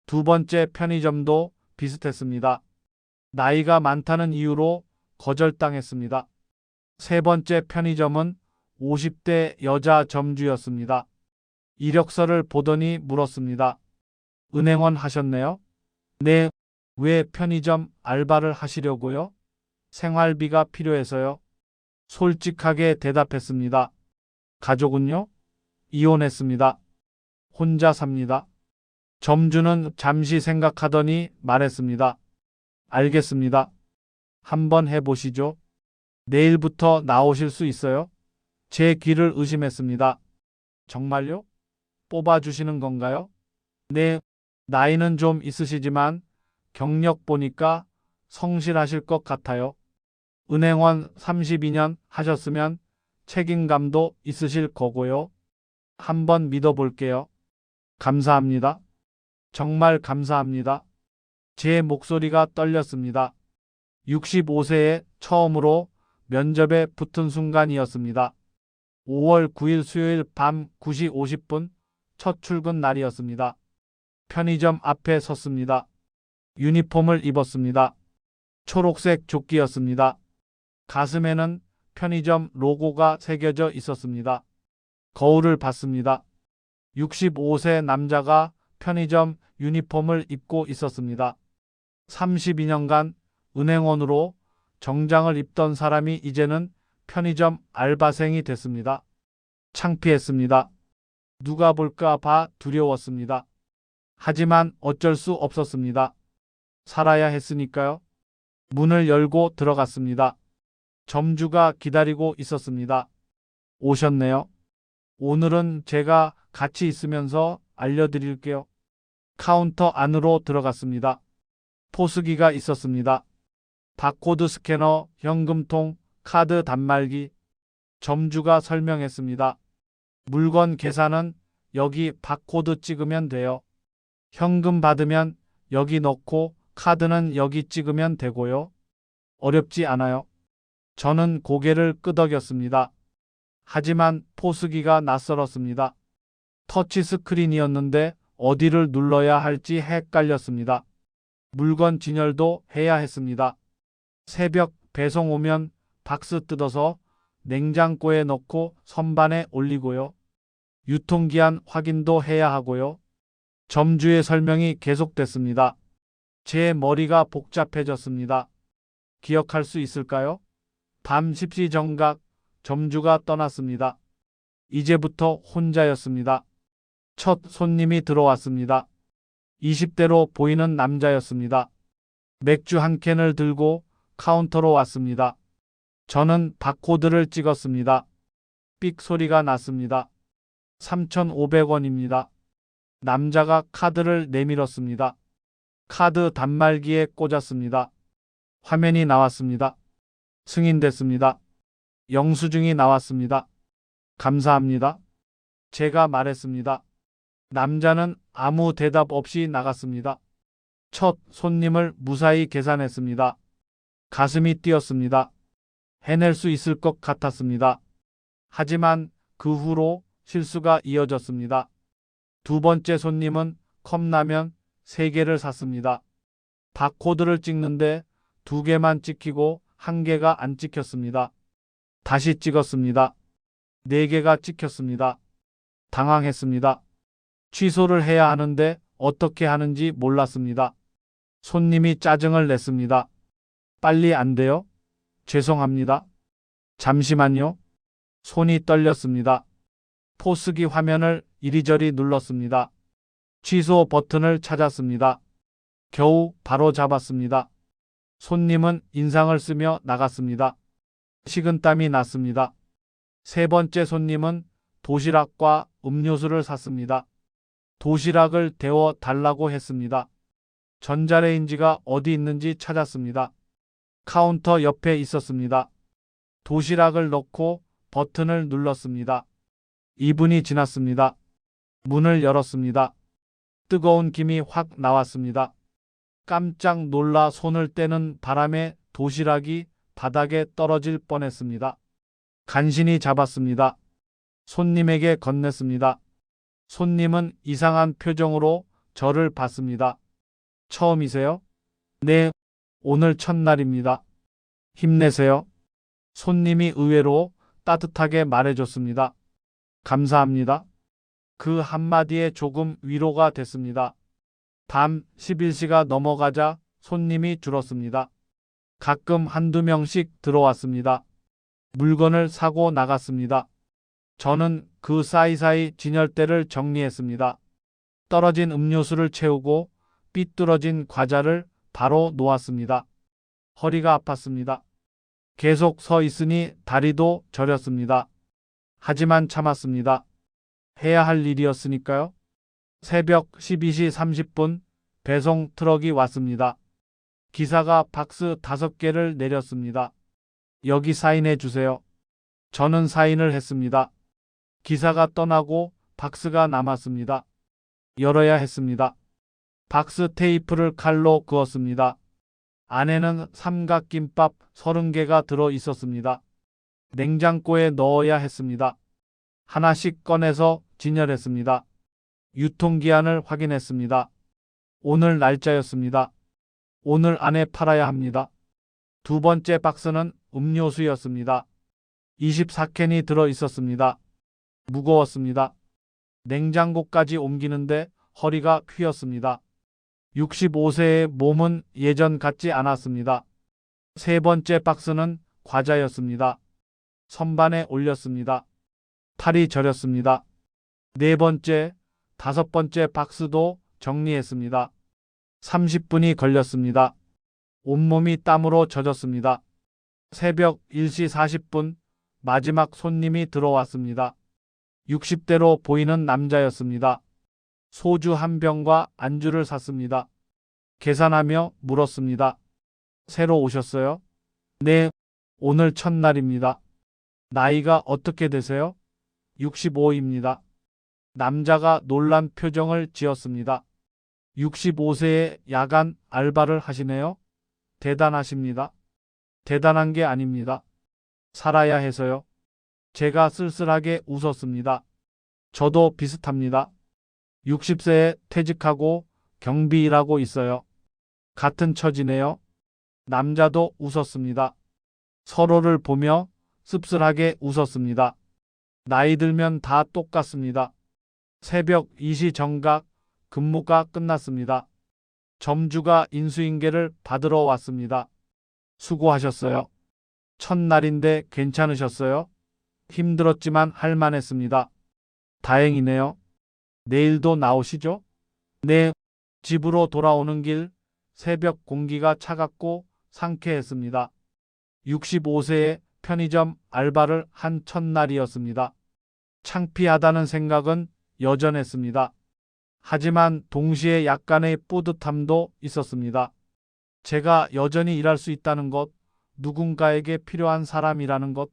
두 번째 편의점도 비슷했습니다. 나이가 많다는 이유로 거절당했습니다. 세 번째 편의점은 50대 여자 점주였습니다. 이력서를 보더니 물었습니다. 은행원 하셨네요? 네. 왜 편의점 알바를 하시려고요? 생활비가 필요해서요. 솔직하게 대답했습니다. 가족은요? 이혼했습니다. 혼자 삽니다. 점주는 잠시 생각하더니 말했습니다. 알겠습니다. 한번 해보시죠. 내일부터 나오실 수 있어요? 제 귀를 의심했습니다. 정말요? 뽑아주시는 건가요? 네, 나이는 좀 있으시지만 경력 보니까 성실하실 것 같아요. 은행원 32년 하셨으면 책임감도 있으실 거고요. 한번 믿어볼게요. 감사합니다. 정말 감사합니다. 제 목소리가 떨렸습니다. 65세에 처음으로 면접에 붙은 순간이었습니다. 5월 9일 수요일 밤 9시 50분 첫 출근 날이었습니다. 편의점 앞에 섰습니다. 유니폼을 입었습니다. 초록색 조끼였습니다. 가슴에는 편의점 로고가 새겨져 있었습니다. 거울을 봤습니다. 65세 남자가 편의점 유니폼을 입고 있었습니다. 32년간 은행원으로 정장을 입던 사람이 이제는 편의점 알바생이 됐습니다. 창피했습니다. 누가 볼까 봐 두려웠습니다. 하지만 어쩔 수 없었습니다. 살아야 했으니까요. 문을 열고 들어갔습니다. 점주가 기다리고 있었습니다. 오셨네요. 오늘은 제가 같이 있으면서 알려드릴게요. 카운터 안으로 들어갔습니다. 포스기가 있었습니다. 바코드 스캐너, 현금통, 카드 단말기. 점주가 설명했습니다. 물건 계산은 여기 바코드 찍으면 돼요. 현금 받으면 여기 넣고 카드는 여기 찍으면 되고요. 어렵지 않아요. 저는 고개를 끄덕였습니다. 하지만 포스기가 낯설었습니다. 터치스크린이었는데 어디를 눌러야 할지 헷갈렸습니다. 물건 진열도 해야 했습니다. 새벽 배송 오면 박스 뜯어서 냉장고에 넣고 선반에 올리고요. 유통기한 확인도 해야 하고요. 점주의 설명이 계속됐습니다. 제 머리가 복잡해졌습니다. 기억할 수 있을까요? 밤 10시 정각 점주가 떠났습니다. 이제부터 혼자였습니다. 첫 손님이 들어왔습니다. 20대로 보이는 남자였습니다. 맥주 한 캔을 들고 카운터로 왔습니다. 저는 바코드를 찍었습니다. 삑 소리가 났습니다. 3,500원입니다. 남자가 카드를 내밀었습니다. 카드 단말기에 꽂았습니다. 화면이 나왔습니다. 승인됐습니다. 영수증이 나왔습니다. 감사합니다. 제가 말했습니다. 남자는 아무 대답 없이 나갔습니다. 첫 손님을 무사히 계산했습니다. 가슴이 뛰었습니다. 해낼 수 있을 것 같았습니다. 하지만 그 후로 실수가 이어졌습니다. 두 번째 손님은 컵라면 3개를 샀습니다. 바코드를 찍는데 2개만 찍히고 1개가 안 찍혔습니다. 다시 찍었습니다. 4개가 찍혔습니다. 당황했습니다. 취소를 해야 하는데 어떻게 하는지 몰랐습니다. 손님이 짜증을 냈습니다. 빨리 안 돼요? 죄송합니다. 잠시만요. 손이 떨렸습니다. 포스기 화면을 이리저리 눌렀습니다. 취소 버튼을 찾았습니다. 겨우 바로 잡았습니다. 손님은 인상을 쓰며 나갔습니다. 식은땀이 났습니다. 3번째 손님은 도시락과 음료수를 샀습니다. 도시락을 데워 달라고 했습니다. 전자레인지가 어디 있는지 찾았습니다. 카운터 옆에 있었습니다. 도시락을 넣고 버튼을 눌렀습니다. 2분이 지났습니다. 문을 열었습니다. 뜨거운 김이 확 나왔습니다. 깜짝 놀라 손을 떼는 바람에 도시락이 바닥에 떨어질 뻔했습니다. 간신히 잡았습니다. 손님에게 건넸습니다. 손님은 이상한 표정으로 저를 봤습니다. 처음이세요? 네, 오늘 첫날입니다. 힘내세요. 손님이 의외로 따뜻하게 말해줬습니다. 감사합니다. 그 한마디에 조금 위로가 됐습니다. 밤 11시가 넘어가자 손님이 줄었습니다. 가끔 한두 명씩 들어왔습니다. 물건을 사고 나갔습니다. 저는 그 사이사이 진열대를 정리했습니다. 떨어진 음료수를 채우고 삐뚤어진 과자를 바로 놓았습니다. 허리가 아팠습니다. 계속 서 있으니 다리도 저렸습니다. 하지만 참았습니다. 해야 할 일이었으니까요. 새벽 12시 30분 배송 트럭이 왔습니다. 기사가 박스 5개를 내렸습니다. 여기 사인해 주세요. 저는 사인을 했습니다. 기사가 떠나고 박스가 남았습니다. 열어야 했습니다. 박스 테이프를 칼로 그었습니다. 안에는 삼각김밥 30개가 들어 있었습니다. 냉장고에 넣어야 했습니다. 하나씩 꺼내서 진열했습니다. 유통기한을 확인했습니다. 오늘 날짜였습니다. 오늘 안에 팔아야 합니다. 2번째 박스는 음료수였습니다. 24캔이 들어 있었습니다. 무거웠습니다. 냉장고까지 옮기는데 허리가 휘었습니다. 65세의 몸은 예전 같지 않았습니다. 3번째 박스는 과자였습니다. 선반에 올렸습니다. 팔이 저렸습니다. 4번째, 5번째 박스도 정리했습니다. 30분이 걸렸습니다. 온몸이 땀으로 젖었습니다. 새벽 1시 40분 마지막 손님이 들어왔습니다. 60대로 보이는 남자였습니다. 소주 한 병과 안주를 샀습니다. 계산하며 물었습니다. 새로 오셨어요? 네, 오늘 첫날입니다. 나이가 어떻게 되세요? 65입니다. 남자가 놀란 표정을 지었습니다. 65세에 야간 알바를 하시네요? 대단하십니다. 대단한 게 아닙니다. 살아야 해서요. 제가 쓸쓸하게 웃었습니다. 저도 비슷합니다. 60세에 퇴직하고 경비 일하고 있어요. 같은 처지네요. 남자도 웃었습니다. 서로를 보며 씁쓸하게 웃었습니다. 나이 들면 다 똑같습니다. 새벽 2시 정각 근무가 끝났습니다. 점주가 인수인계를 받으러 왔습니다. 수고하셨어요. 첫날인데 괜찮으셨어요? 힘들었지만 할만했습니다. 다행이네요. 내일도 나오시죠? 네. 집으로 돌아오는 길 새벽 공기가 차갑고 상쾌했습니다. 65세에 편의점 알바를 한 첫날이었습니다. 창피하다는 생각은 여전했습니다. 하지만 동시에 약간의 뿌듯함도 있었습니다. 제가 여전히 일할 수 있다는 것, 누군가에게 필요한 사람이라는 것,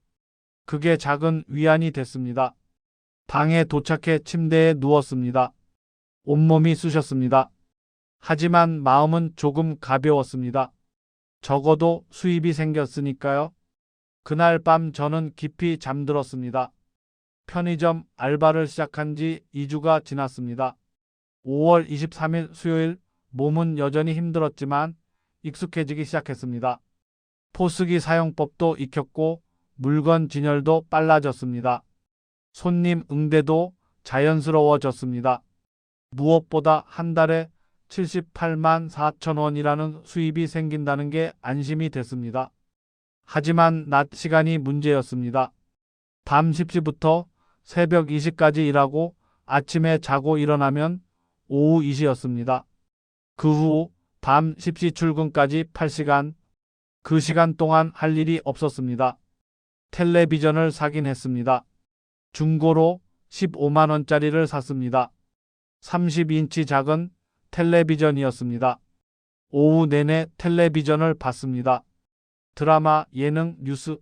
그게 작은 위안이 됐습니다. 방에 도착해 침대에 누웠습니다. 온몸이 쑤셨습니다. 하지만 마음은 조금 가벼웠습니다. 적어도 수입이 생겼으니까요. 그날 밤 저는 깊이 잠들었습니다. 편의점 알바를 시작한 지 2주가 지났습니다. 5월 23일 수요일 몸은 여전히 힘들었지만 익숙해지기 시작했습니다. 포스기 사용법도 익혔고 물건 진열도 빨라졌습니다. 손님 응대도 자연스러워졌습니다. 무엇보다 한 달에 78만 4천 원이라는 수입이 생긴다는 게 안심이 됐습니다. 하지만 낮 시간이 문제였습니다. 밤 10시부터 새벽 2시까지 일하고 아침에 자고 일어나면 오후 2시였습니다. 그 후 밤 10시 출근까지 8시간, 그 시간 동안 할 일이 없었습니다. 텔레비전을 사긴 했습니다. 중고로 15만 원짜리를 샀습니다. 30인치 작은 텔레비전이었습니다. 오후 내내 텔레비전을 봤습니다. 드라마, 예능, 뉴스.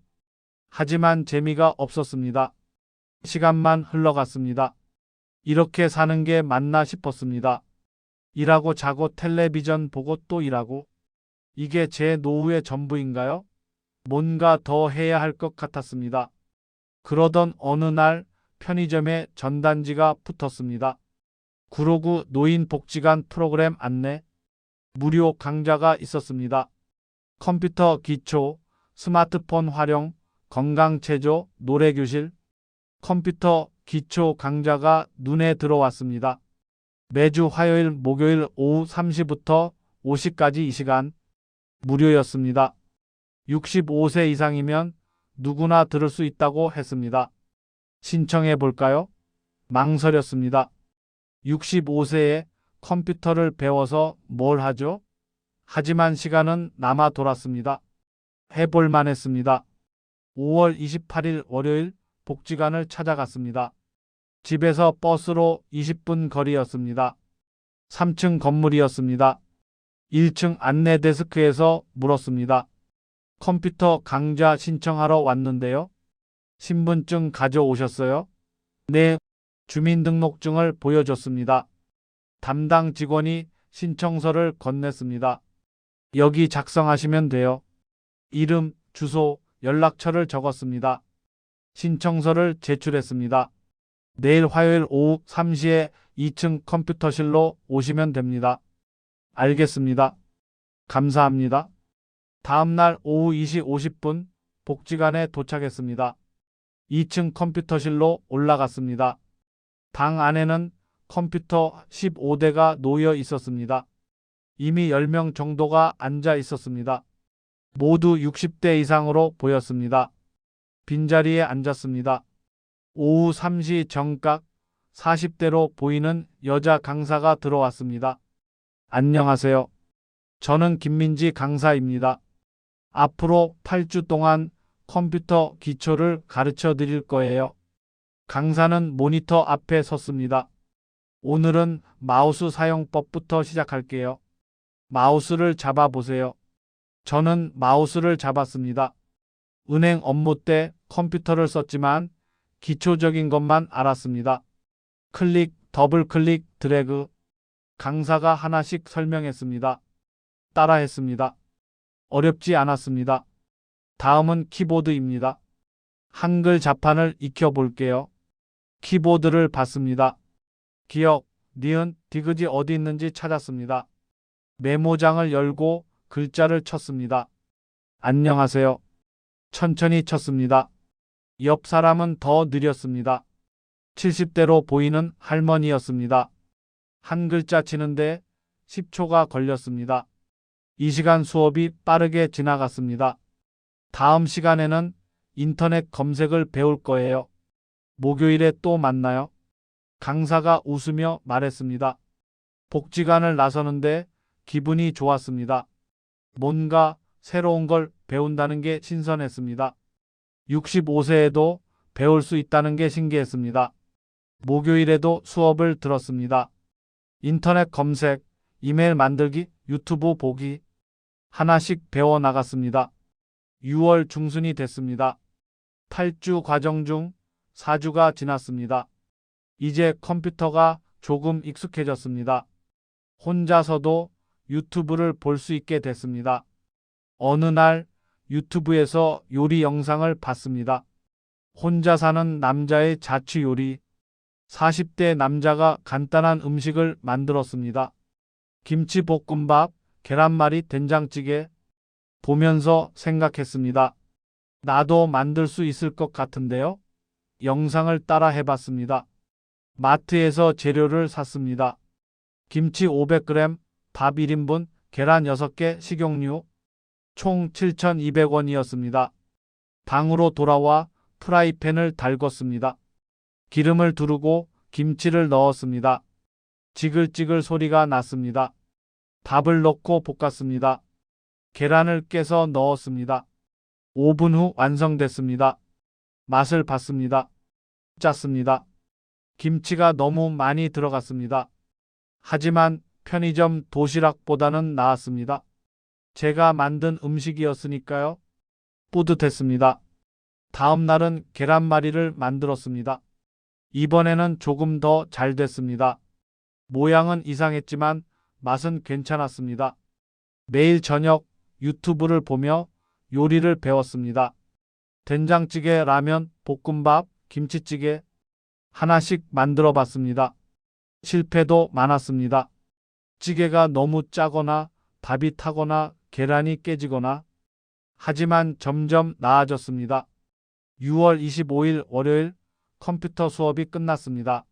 하지만 재미가 없었습니다. 시간만 흘러갔습니다. 이렇게 사는 게 맞나 싶었습니다. 일하고 자고 텔레비전 보고 또 일하고. 이게 제 노후의 전부인가요? 뭔가 더 해야 할 것 같았습니다. 그러던 어느 날 편의점에 전단지가 붙었습니다. 구로구 노인복지관 프로그램 안내, 무료 강좌가 있었습니다. 컴퓨터 기초, 스마트폰 활용, 건강체조, 노래교실, 컴퓨터 기초 강좌가 눈에 들어왔습니다. 매주 화요일, 목요일 오후 3시부터 5시까지 2시간 무료였습니다. 65세 이상이면 누구나 들을 수 있다고 했습니다. 신청해 볼까요? 망설였습니다. 65세에 컴퓨터를 배워서 뭘 하죠? 하지만 시간은 남아 돌았습니다. 해볼 만했습니다. 5월 28일 월요일 복지관을 찾아갔습니다. 집에서 버스로 20분 거리였습니다. 3층 건물이었습니다. 1층 안내 데스크에서 물었습니다. 컴퓨터 강좌 신청하러 왔는데요. 신분증 가져오셨어요? 네. 주민등록증을 보여줬습니다. 담당 직원이 신청서를 건넸습니다. 여기 작성하시면 돼요. 이름, 주소, 연락처를 적었습니다. 신청서를 제출했습니다. 내일 화요일 오후 3시에 2층 컴퓨터실로 오시면 됩니다. 알겠습니다. 감사합니다. 다음날 오후 2시 50분 복지관에 도착했습니다. 2층 컴퓨터실로 올라갔습니다. 방 안에는 컴퓨터 15대가 놓여 있었습니다. 이미 10명 정도가 앉아 있었습니다. 모두 60대 이상으로 보였습니다. 빈자리에 앉았습니다. 오후 3시 정각 40대로 보이는 여자 강사가 들어왔습니다. 안녕하세요. 저는 김민지 강사입니다. 앞으로 8주 동안 컴퓨터 기초를 가르쳐 드릴 거예요. 강사는 모니터 앞에 섰습니다. 오늘은 마우스 사용법부터 시작할게요. 마우스를 잡아보세요. 저는 마우스를 잡았습니다. 은행 업무 때 컴퓨터를 썼지만 기초적인 것만 알았습니다. 클릭, 더블 클릭, 드래그. 강사가 하나씩 설명했습니다. 따라했습니다. 어렵지 않았습니다. 다음은 키보드입니다. 한글 자판을 익혀볼게요. 키보드를 봤습니다. 기역, 니은, 디귿이 어디 있는지 찾았습니다. 메모장을 열고 글자를 쳤습니다. 안녕하세요. 천천히 쳤습니다. 옆 사람은 더 느렸습니다. 70대로 보이는 할머니였습니다. 한 글자 치는데 10초가 걸렸습니다. 이 시간 수업이 빠르게 지나갔습니다. 다음 시간에는 인터넷 검색을 배울 거예요. 목요일에 또 만나요. 강사가 웃으며 말했습니다. 복지관을 나서는데 기분이 좋았습니다. 뭔가 새로운 걸 배운다는 게 신선했습니다. 65세에도 배울 수 있다는 게 신기했습니다. 목요일에도 수업을 들었습니다. 인터넷 검색, 이메일 만들기, 유튜브 보기 하나씩 배워 나갔습니다. 6월 중순이 됐습니다. 8주 과정 중 4주가 지났습니다. 이제 컴퓨터가 조금 익숙해졌습니다. 혼자서도 유튜브를 볼 수 있게 됐습니다. 어느 날 유튜브에서 요리 영상을 봤습니다. 혼자 사는 남자의 자취 요리. 40대 남자가 간단한 음식을 만들었습니다. 김치볶음밥, 계란말이, 된장찌개. 보면서 생각했습니다. 나도 만들 수 있을 것 같은데요. 영상을 따라 해봤습니다. 마트에서 재료를 샀습니다. 김치 500g, 밥 1인분, 계란 6개, 식용유, 총 7,200원이었습니다. 방으로 돌아와 프라이팬을 달궜습니다. 기름을 두르고 김치를 넣었습니다. 지글지글 소리가 났습니다. 밥을 넣고 볶았습니다. 계란을 깨서 넣었습니다. 5분 후 완성됐습니다. 맛을 봤습니다. 짰습니다. 김치가 너무 많이 들어갔습니다. 하지만 편의점 도시락보다는 나았습니다. 제가 만든 음식이었으니까요. 뿌듯했습니다. 다음 날은 계란말이를 만들었습니다. 이번에는 조금 더 잘 됐습니다. 모양은 이상했지만 맛은 괜찮았습니다. 매일 저녁 유튜브를 보며 요리를 배웠습니다. 된장찌개, 라면, 볶음밥, 김치찌개 하나씩 만들어 봤습니다. 실패도 많았습니다. 찌개가 너무 짜거나 밥이 타거나 계란이 깨지거나 하지만 점점 나아졌습니다. 6월 25일 월요일 컴퓨터 수업이 끝났습니다.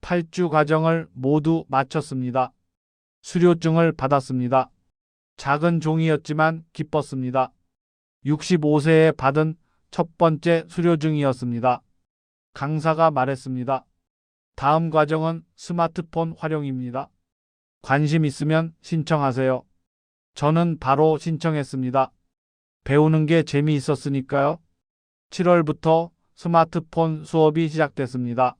8주 과정을 모두 마쳤습니다. 수료증을 받았습니다. 작은 종이였지만 기뻤습니다. 65세에 받은 첫 번째 수료증이었습니다. 강사가 말했습니다. 다음 과정은 스마트폰 활용입니다. 관심 있으면 신청하세요. 저는 바로 신청했습니다. 배우는 게 재미있었으니까요. 7월부터 스마트폰 수업이 시작됐습니다.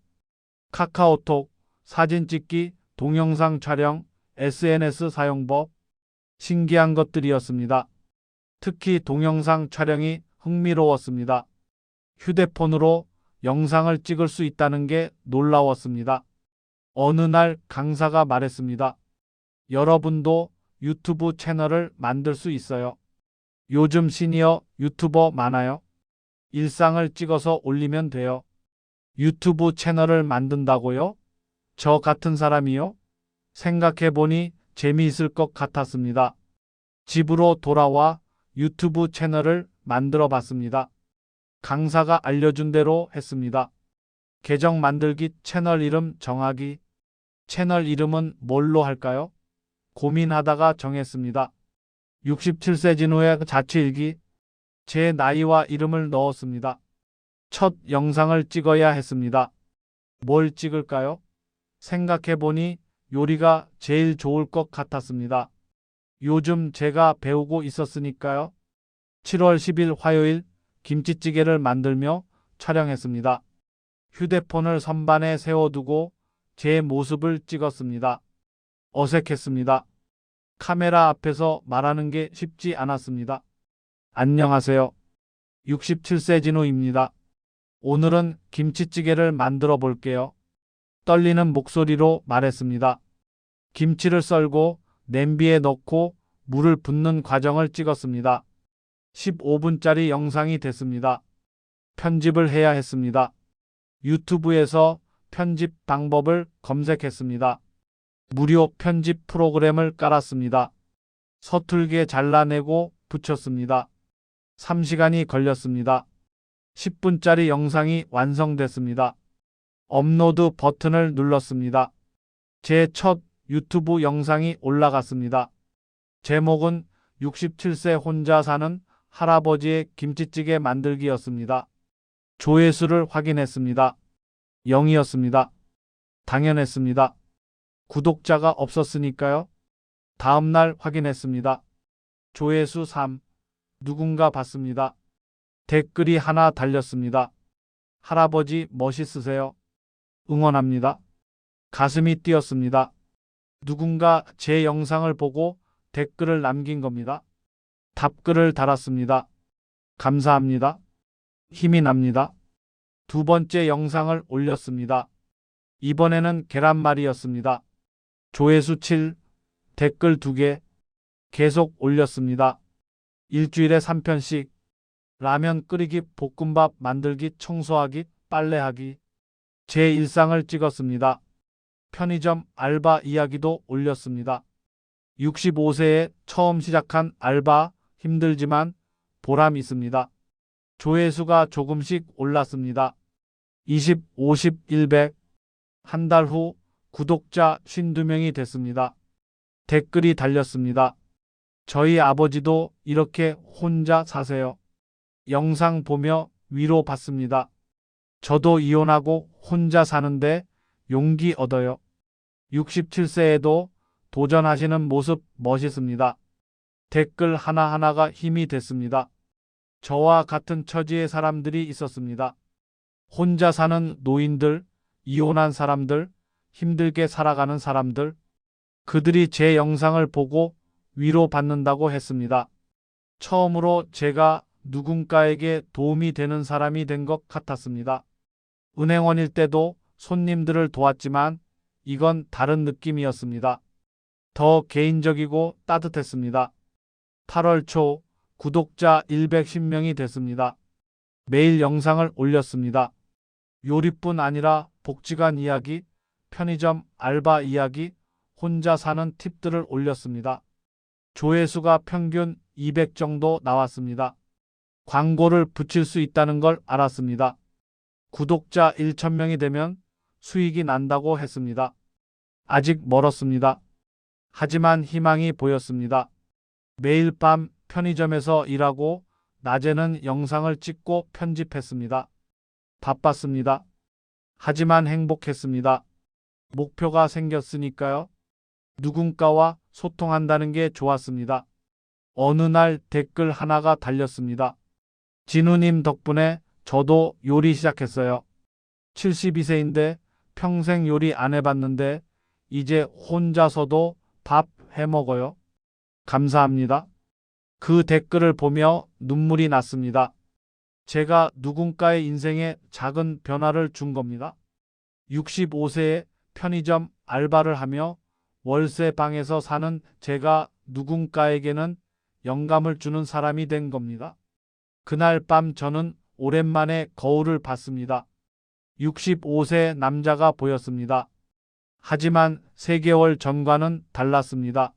카카오톡, 사진 찍기, 동영상 촬영, SNS 사용법, 신기한 것들이었습니다. 특히 동영상 촬영이 흥미로웠습니다. 휴대폰으로 영상을 찍을 수 있다는 게 놀라웠습니다. 어느 날 강사가 말했습니다. 여러분도 유튜브 채널을 만들 수 있어요. 요즘 시니어 유튜버 많아요. 일상을 찍어서 올리면 돼요. 유튜브 채널을 만든다고요? 저 같은 사람이요? 생각해보니 재미있을 것 같았습니다. 집으로 돌아와 유튜브 채널을 만들어 봤습니다. 강사가 알려준 대로 했습니다. 계정 만들기, 채널 이름 정하기. 채널 이름은 뭘로 할까요? 고민하다가 정했습니다. 67세 진우의 자취일기. 제 나이와 이름을 넣었습니다. 첫 영상을 찍어야 했습니다. 뭘 찍을까요? 생각해보니 요리가 제일 좋을 것 같았습니다. 요즘 제가 배우고 있었으니까요. 7월 10일 화요일 김치찌개를 만들며 촬영했습니다. 휴대폰을 선반에 세워두고 제 모습을 찍었습니다. 어색했습니다. 카메라 앞에서 말하는 게 쉽지 않았습니다. 안녕하세요. 67세 진우입니다. 오늘은 김치찌개를 만들어 볼게요. 떨리는 목소리로 말했습니다. 김치를 썰고 냄비에 넣고 물을 붓는 과정을 찍었습니다. 15분짜리 영상이 됐습니다. 편집을 해야 했습니다. 유튜브에서 편집 방법을 검색했습니다. 무료 편집 프로그램을 깔았습니다. 서툴게 잘라내고 붙였습니다. 3시간이 걸렸습니다. 10분짜리 영상이 완성됐습니다. 업로드 버튼을 눌렀습니다. 제 첫 유튜브 영상이 올라갔습니다. 제목은 67세 혼자 사는 할아버지의 김치찌개 만들기였습니다. 조회수를 확인했습니다. 0이었습니다. 당연했습니다. 구독자가 없었으니까요. 다음날 확인했습니다. 조회수 3. 누군가 봤습니다. 댓글이 하나 달렸습니다. 할아버지 멋있으세요. 응원합니다. 가슴이 뛰었습니다. 누군가 제 영상을 보고 댓글을 남긴 겁니다. 답글을 달았습니다. 감사합니다. 힘이 납니다. 두 번째 영상을 올렸습니다. 이번에는 계란말이였습니다. 조회수 7, 댓글 2개, 계속 올렸습니다. 일주일에 3편씩, 라면 끓이기, 볶음밥 만들기, 청소하기, 빨래하기, 제 일상을 찍었습니다. 편의점 알바 이야기도 올렸습니다. 65세에 처음 시작한 알바 힘들지만 보람 있습니다. 조회수가 조금씩 올랐습니다. 20, 50, 100. 한 달 후 구독자 52명이 됐습니다. 댓글이 달렸습니다. 저희 아버지도 이렇게 혼자 사세요. 영상 보며 위로받습니다. 저도 이혼하고 혼자 사는데 용기 얻어요. 67세에도 도전하시는 모습 멋있습니다. 댓글 하나하나가 힘이 됐습니다. 저와 같은 처지의 사람들이 있었습니다. 혼자 사는 노인들, 이혼한 사람들, 힘들게 살아가는 사람들, 그들이 제 영상을 보고 위로받는다고 했습니다. 처음으로 제가 누군가에게 도움이 되는 사람이 된 것 같았습니다. 은행원일 때도 손님들을 도왔지만 이건 다른 느낌이었습니다. 더 개인적이고 따뜻했습니다. 8월 초 구독자 110명이 됐습니다. 매일 영상을 올렸습니다. 요리뿐 아니라 복지관 이야기, 편의점 알바 이야기, 혼자 사는 팁들을 올렸습니다. 조회수가 평균 200 정도 나왔습니다. 광고를 붙일 수 있다는 걸 알았습니다. 구독자 1,000명이 되면 수익이 난다고 했습니다. 아직 멀었습니다. 하지만 희망이 보였습니다. 매일 밤 편의점에서 일하고 낮에는 영상을 찍고 편집했습니다. 바빴습니다. 하지만 행복했습니다. 목표가 생겼으니까요. 누군가와 소통한다는 게 좋았습니다. 어느 날 댓글 하나가 달렸습니다. 진우님 덕분에 저도 요리 시작했어요. 72세인데 평생 요리 안 해봤는데 이제 혼자서도 밥 해먹어요. 감사합니다. 그 댓글을 보며 눈물이 났습니다. 제가 누군가의 인생에 작은 변화를 준 겁니다. 65세에 편의점 알바를 하며 월세방에서 사는 제가 누군가에게는 영감을 주는 사람이 된 겁니다. 그날 밤 저는 오랜만에 거울을 봤습니다. 65세 남자가 보였습니다. 하지만 3개월 전과는 달랐습니다.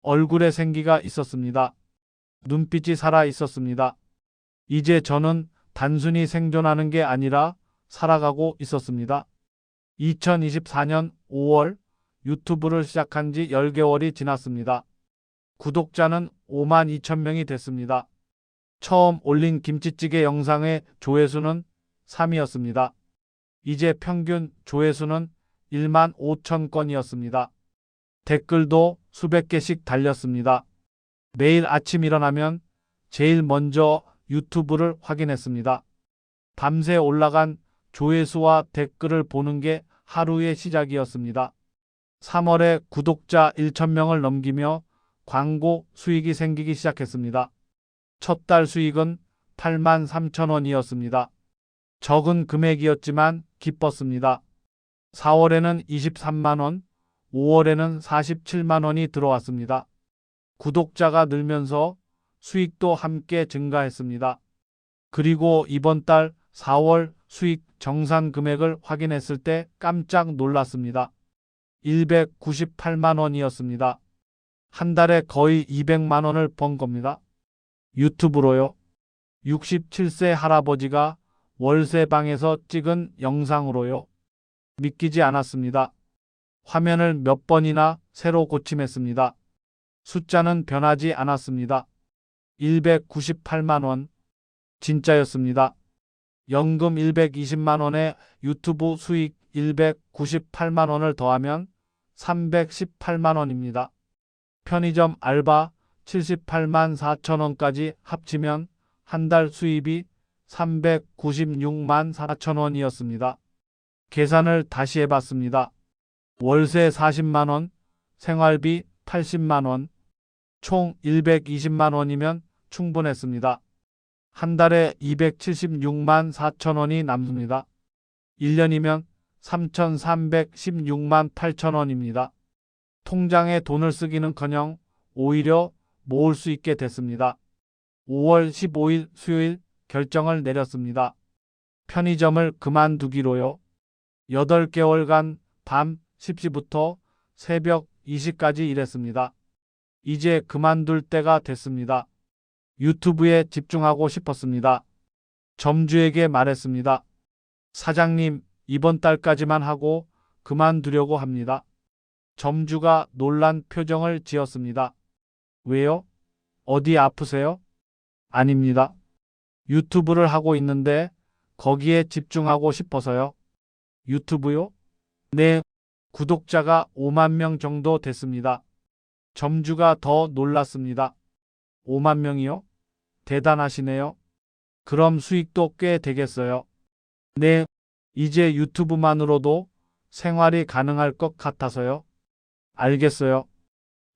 얼굴에 생기가 있었습니다. 눈빛이 살아 있었습니다. 이제 저는 단순히 생존하는 게 아니라 살아가고 있었습니다. 2024년 5월 유튜브를 시작한 지 10개월이 지났습니다. 구독자는 52,000명이 됐습니다. 처음 올린 김치찌개 영상의 조회수는 3위였습니다. 이제 평균 조회수는 15,000건이었습니다. 댓글도 수백 개씩 달렸습니다. 매일 아침 일어나면 제일 먼저 유튜브를 확인했습니다. 밤새 올라간 조회수와 댓글을 보는 게 하루의 시작이었습니다. 3월에 구독자 1,000명을 넘기며 광고 수익이 생기기 시작했습니다. 첫 달 수익은 83,000원이었습니다. 적은 금액이었지만 기뻤습니다. 4월에는 23만원, 5월에는 47만원이 들어왔습니다. 구독자가 늘면서 수익도 함께 증가했습니다. 그리고 이번 달 4월 수익 정산 금액을 확인했을 때 깜짝 놀랐습니다. 198만원이었습니다. 한 달에 거의 200만원을 번 겁니다. 유튜브로요. 67세 할아버지가 월세방에서 찍은 영상으로요. 믿기지 않았습니다. 화면을 몇 번이나 새로 고침했습니다. 숫자는 변하지 않았습니다. 198만원. 진짜였습니다. 연금 120만원에 유튜브 수익 198만원을 더하면 318만원입니다. 편의점 알바 78만 4천원까지 합치면 한 달 수입이 396만 4천원이었습니다. 계산을 다시 해봤습니다. 월세 40만원, 생활비 80만원, 총 120만원이면 충분했습니다. 한 달에 276만 4천원이 남습니다. 1년이면 3,316만 8천원입니다. 통장에 돈을 쓰기는커녕 오히려 모을 수 있게 됐습니다. 5월 15일 수요일 결정을 내렸습니다. 편의점을 그만두기로요. 8개월간 밤 10시부터 새벽 2시까지 일했습니다. 이제 그만둘 때가 됐습니다. 유튜브에 집중하고 싶었습니다. 점주에게 말했습니다. 사장님, 이번 달까지만 하고 그만두려고 합니다. 점주가 놀란 표정을 지었습니다. 왜요? 어디 아프세요? 아닙니다. 유튜브를 하고 있는데 거기에 집중하고 싶어서요. 유튜브요? 네, 구독자가 5만 명 정도 됐습니다. 점주가 더 놀랐습니다. 5만 명이요? 대단하시네요. 그럼 수익도 꽤 되겠어요. 네, 이제 유튜브만으로도 생활이 가능할 것 같아서요. 알겠어요.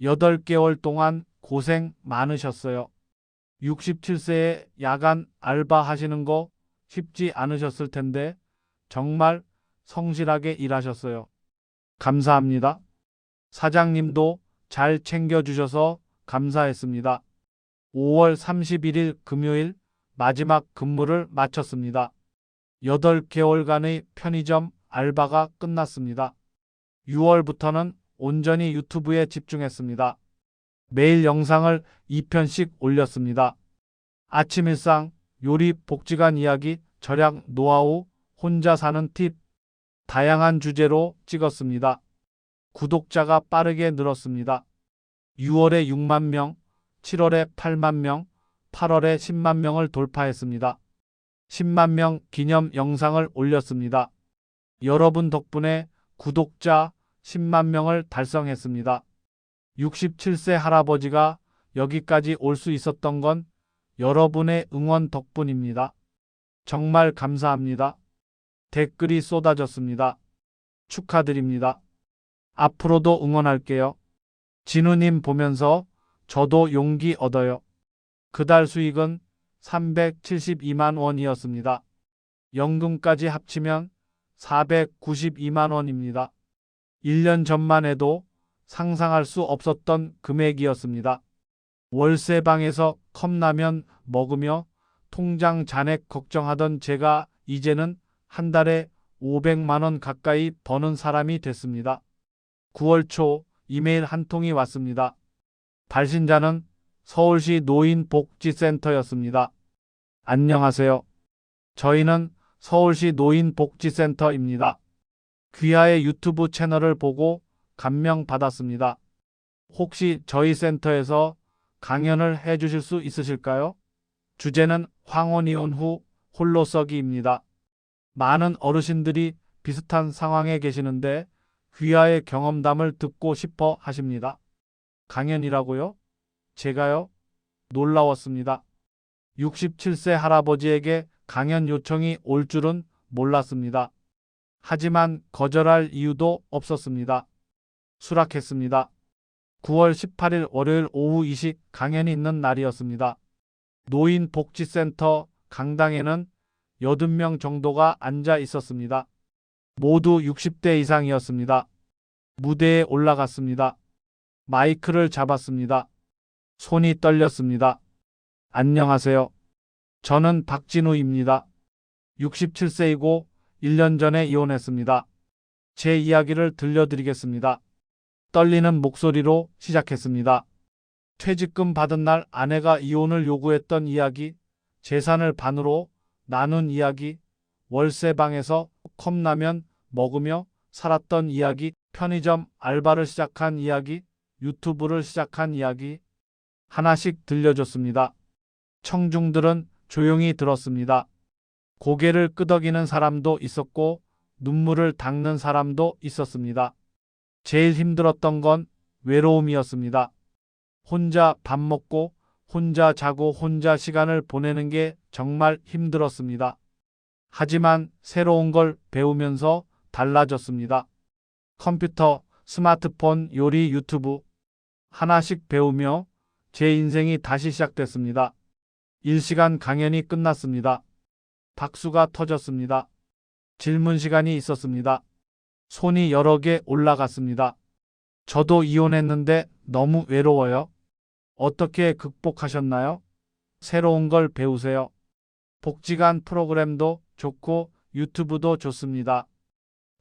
8개월 동안 고생 많으셨어요. 67세에 야간 알바 하시는 거 쉽지 않으셨을 텐데 정말 성실하게 일하셨어요. 감사합니다. 사장님도 잘 챙겨주셔서 감사했습니다. 5월 31일 금요일 마지막 근무를 마쳤습니다. 8개월간의 편의점 알바가 끝났습니다. 6월부터는 온전히 유튜브에 집중했습니다. 매일 영상을 2편씩 올렸습니다. 아침 일상, 요리, 복지관 이야기, 절약, 노하우, 혼자 사는 팁, 다양한 주제로 찍었습니다. 구독자가 빠르게 늘었습니다. 6월에 6만 명, 7월에 8만 명, 8월에 10만 명을 돌파했습니다. 10만 명 기념 영상을 올렸습니다. 여러분 덕분에 구독자 10만 명을 달성했습니다. 67세 할아버지가 여기까지 올 수 있었던 건 여러분의 응원 덕분입니다. 정말 감사합니다. 댓글이 쏟아졌습니다. 축하드립니다. 앞으로도 응원할게요. 진우님 보면서 저도 용기 얻어요. 그달 수익은 372만 원이었습니다. 연금까지 합치면 492만 원입니다. 1년 전만 해도 상상할 수 없었던 금액이었습니다. 월세방에서 컵라면 먹으며 통장 잔액 걱정하던 제가 이제는 한 달에 500만 원 가까이 버는 사람이 됐습니다. 9월 초 이메일 한 통이 왔습니다. 발신자는 서울시 노인복지센터였습니다. 안녕하세요. 저희는 서울시 노인복지센터입니다. 귀하의 유튜브 채널을 보고 감명받았습니다. 혹시 저희 센터에서 강연을 해주실 수 있으실까요? 주제는 황혼 이혼 후 홀로서기입니다. 많은 어르신들이 비슷한 상황에 계시는데 귀하의 경험담을 듣고 싶어 하십니다. 강연이라고요? 제가요? 놀라웠습니다. 67세 할아버지에게 강연 요청이 올 줄은 몰랐습니다. 하지만 거절할 이유도 없었습니다. 수락했습니다. 9월 18일 월요일 오후 2시 강연이 있는 날이었습니다. 노인복지센터 강당에는 80명 정도가 앉아 있었습니다. 모두 60대 이상이었습니다. 무대에 올라갔습니다. 마이크를 잡았습니다. 손이 떨렸습니다. 안녕하세요. 저는 박진우입니다. 67세이고 1년 전에 이혼했습니다. 제 이야기를 들려드리겠습니다. 떨리는 목소리로 시작했습니다. 퇴직금 받은 날 아내가 이혼을 요구했던 이야기, 재산을 반으로 나눈 이야기, 월세방에서 컵라면 먹으며 살았던 이야기, 편의점 알바를 시작한 이야기, 유튜브를 시작한 이야기, 하나씩 들려줬습니다. 청중들은 조용히 들었습니다. 고개를 끄덕이는 사람도 있었고 눈물을 닦는 사람도 있었습니다. 제일 힘들었던 건 외로움이었습니다. 혼자 밥 먹고 혼자 자고 혼자 시간을 보내는 게 정말 힘들었습니다. 하지만 새로운 걸 배우면서 달라졌습니다. 컴퓨터, 스마트폰, 요리, 유튜브 하나씩 배우며 제 인생이 다시 시작됐습니다. 1시간 강연이 끝났습니다. 박수가 터졌습니다. 질문 시간이 있었습니다. 손이 여러 개 올라갔습니다. 저도 이혼했는데 너무 외로워요. 어떻게 극복하셨나요? 새로운 걸 배우세요. 복지관 프로그램도 좋고 유튜브도 좋습니다.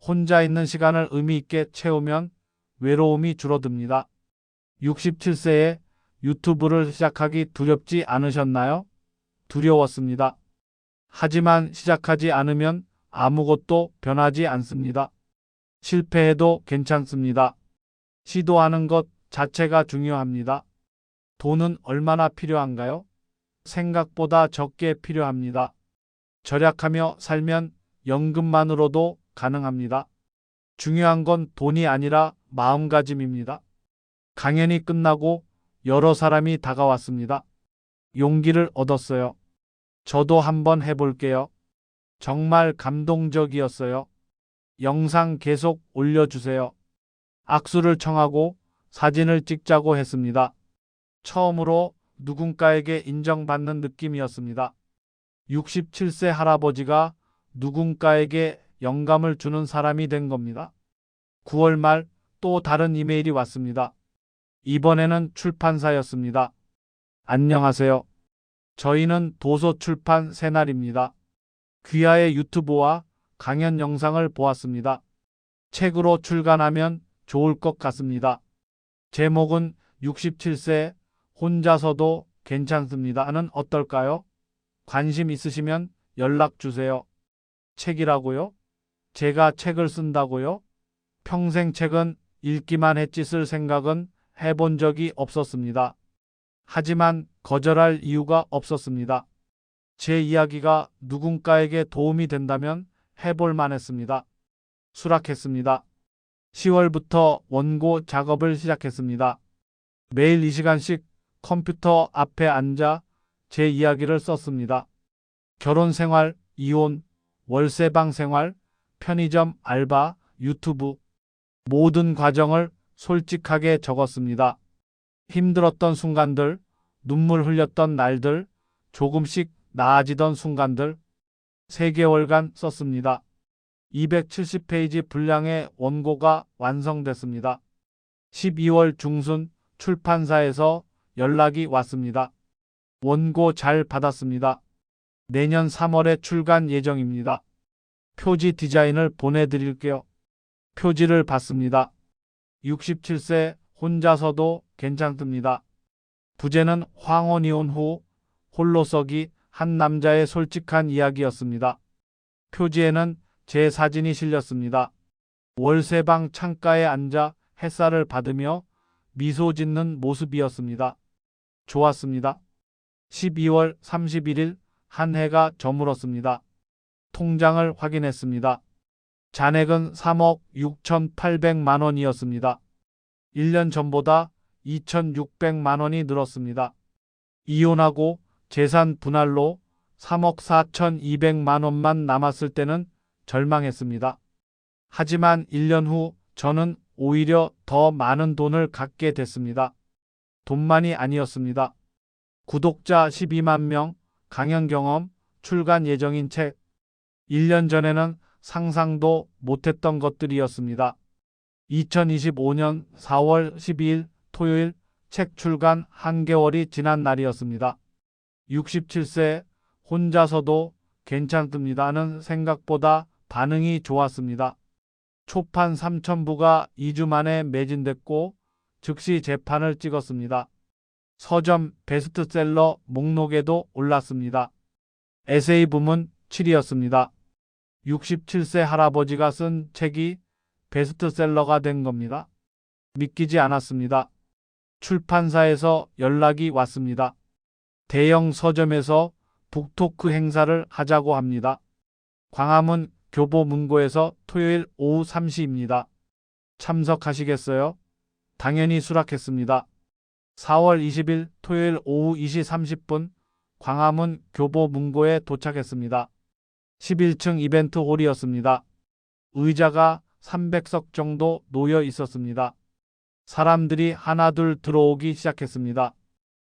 혼자 있는 시간을 의미 있게 채우면 외로움이 줄어듭니다. 67세에 유튜브를 시작하기 두렵지 않으셨나요? 두려웠습니다. 하지만 시작하지 않으면 아무것도 변하지 않습니다. 실패해도 괜찮습니다. 시도하는 것 자체가 중요합니다. 돈은 얼마나 필요한가요? 생각보다 적게 필요합니다. 절약하며 살면 연금만으로도 가능합니다. 중요한 건 돈이 아니라 마음가짐입니다. 강연이 끝나고 여러 사람이 다가왔습니다. 용기를 얻었어요. 저도 한번 해볼게요. 정말 감동적이었어요. 영상 계속 올려주세요. 악수를 청하고 사진을 찍자고 했습니다. 처음으로 누군가에게 인정받는 느낌이었습니다. 67세 할아버지가 누군가에게 영감을 주는 사람이 된 겁니다. 9월 말 또 다른 이메일이 왔습니다. 이번에는 출판사였습니다. 안녕하세요. 저희는 도서출판 새날입니다. 귀하의 유튜브와 강연 영상을 보았습니다. 책으로 출간하면 좋을 것 같습니다. 제목은 67세 혼자서도 괜찮습니다는 어떨까요? 관심 있으시면 연락 주세요. 책이라고요? 제가 책을 쓴다고요? 평생 책은 읽기만 했지 쓸 생각은 해본 적이 없었습니다. 하지만 거절할 이유가 없었습니다. 제 이야기가 누군가에게 도움이 된다면 해볼 만했습니다. 수락했습니다. 10월부터 원고 작업을 시작했습니다. 매일 2시간씩 컴퓨터 앞에 앉아 제 이야기를 썼습니다. 결혼 생활, 이혼, 월세방 생활, 편의점 알바, 유튜브 모든 과정을 솔직하게 적었습니다. 힘들었던 순간들, 눈물 흘렸던 날들, 조금씩 나아지던 순간들 3개월간 썼습니다. 270페이지 분량의 원고가 완성됐습니다. 12월 중순 출판사에서 연락이 왔습니다. 원고 잘 받았습니다. 내년 3월에 출간 예정입니다. 표지 디자인을 보내드릴게요. 표지를 받습니다. 67세 혼자서도 괜찮습니다. 부제는 황혼 이혼 후 홀로서기 한 남자의 솔직한 이야기였습니다. 표지에는 제 사진이 실렸습니다. 월세방 창가에 앉아 햇살을 받으며 미소 짓는 모습이었습니다. 좋았습니다. 12월 31일 한 해가 저물었습니다. 통장을 확인했습니다. 잔액은 3억 6,800만 원이었습니다. 1년 전보다 2,600만 원이 늘었습니다. 이혼하고 재산 분할로 3억 4,200만 원만 남았을 때는 절망했습니다. 하지만 1년 후 저는 오히려 더 많은 돈을 갖게 됐습니다. 돈만이 아니었습니다. 구독자 12만 명, 강연 경험, 출간 예정인 책. 1년 전에는 상상도 못했던 것들이었습니다. 2025년 4월 12일 토요일 책 출간 1개월이 지난 날이었습니다. 67세 혼자서도 괜찮습니다는 생각보다 반응이 좋았습니다. 초판 3,000부가 2주 만에 매진됐고 즉시 재판을 찍었습니다. 서점 베스트셀러 목록에도 올랐습니다. 에세이 부문 7위였습니다. 67세 할아버지가 쓴 책이 베스트셀러가 된 겁니다. 믿기지 않았습니다. 출판사에서 연락이 왔습니다. 대형 서점에서 북토크 행사를 하자고 합니다. 광화문 교보문고에서 토요일 오후 3시입니다. 참석하시겠어요? 당연히 수락했습니다. 4월 20일 토요일 오후 2시 30분 광화문 교보문고에 도착했습니다. 11층 이벤트 홀이었습니다. 의자가 300석 정도 놓여 있었습니다. 사람들이 하나둘 들어오기 시작했습니다.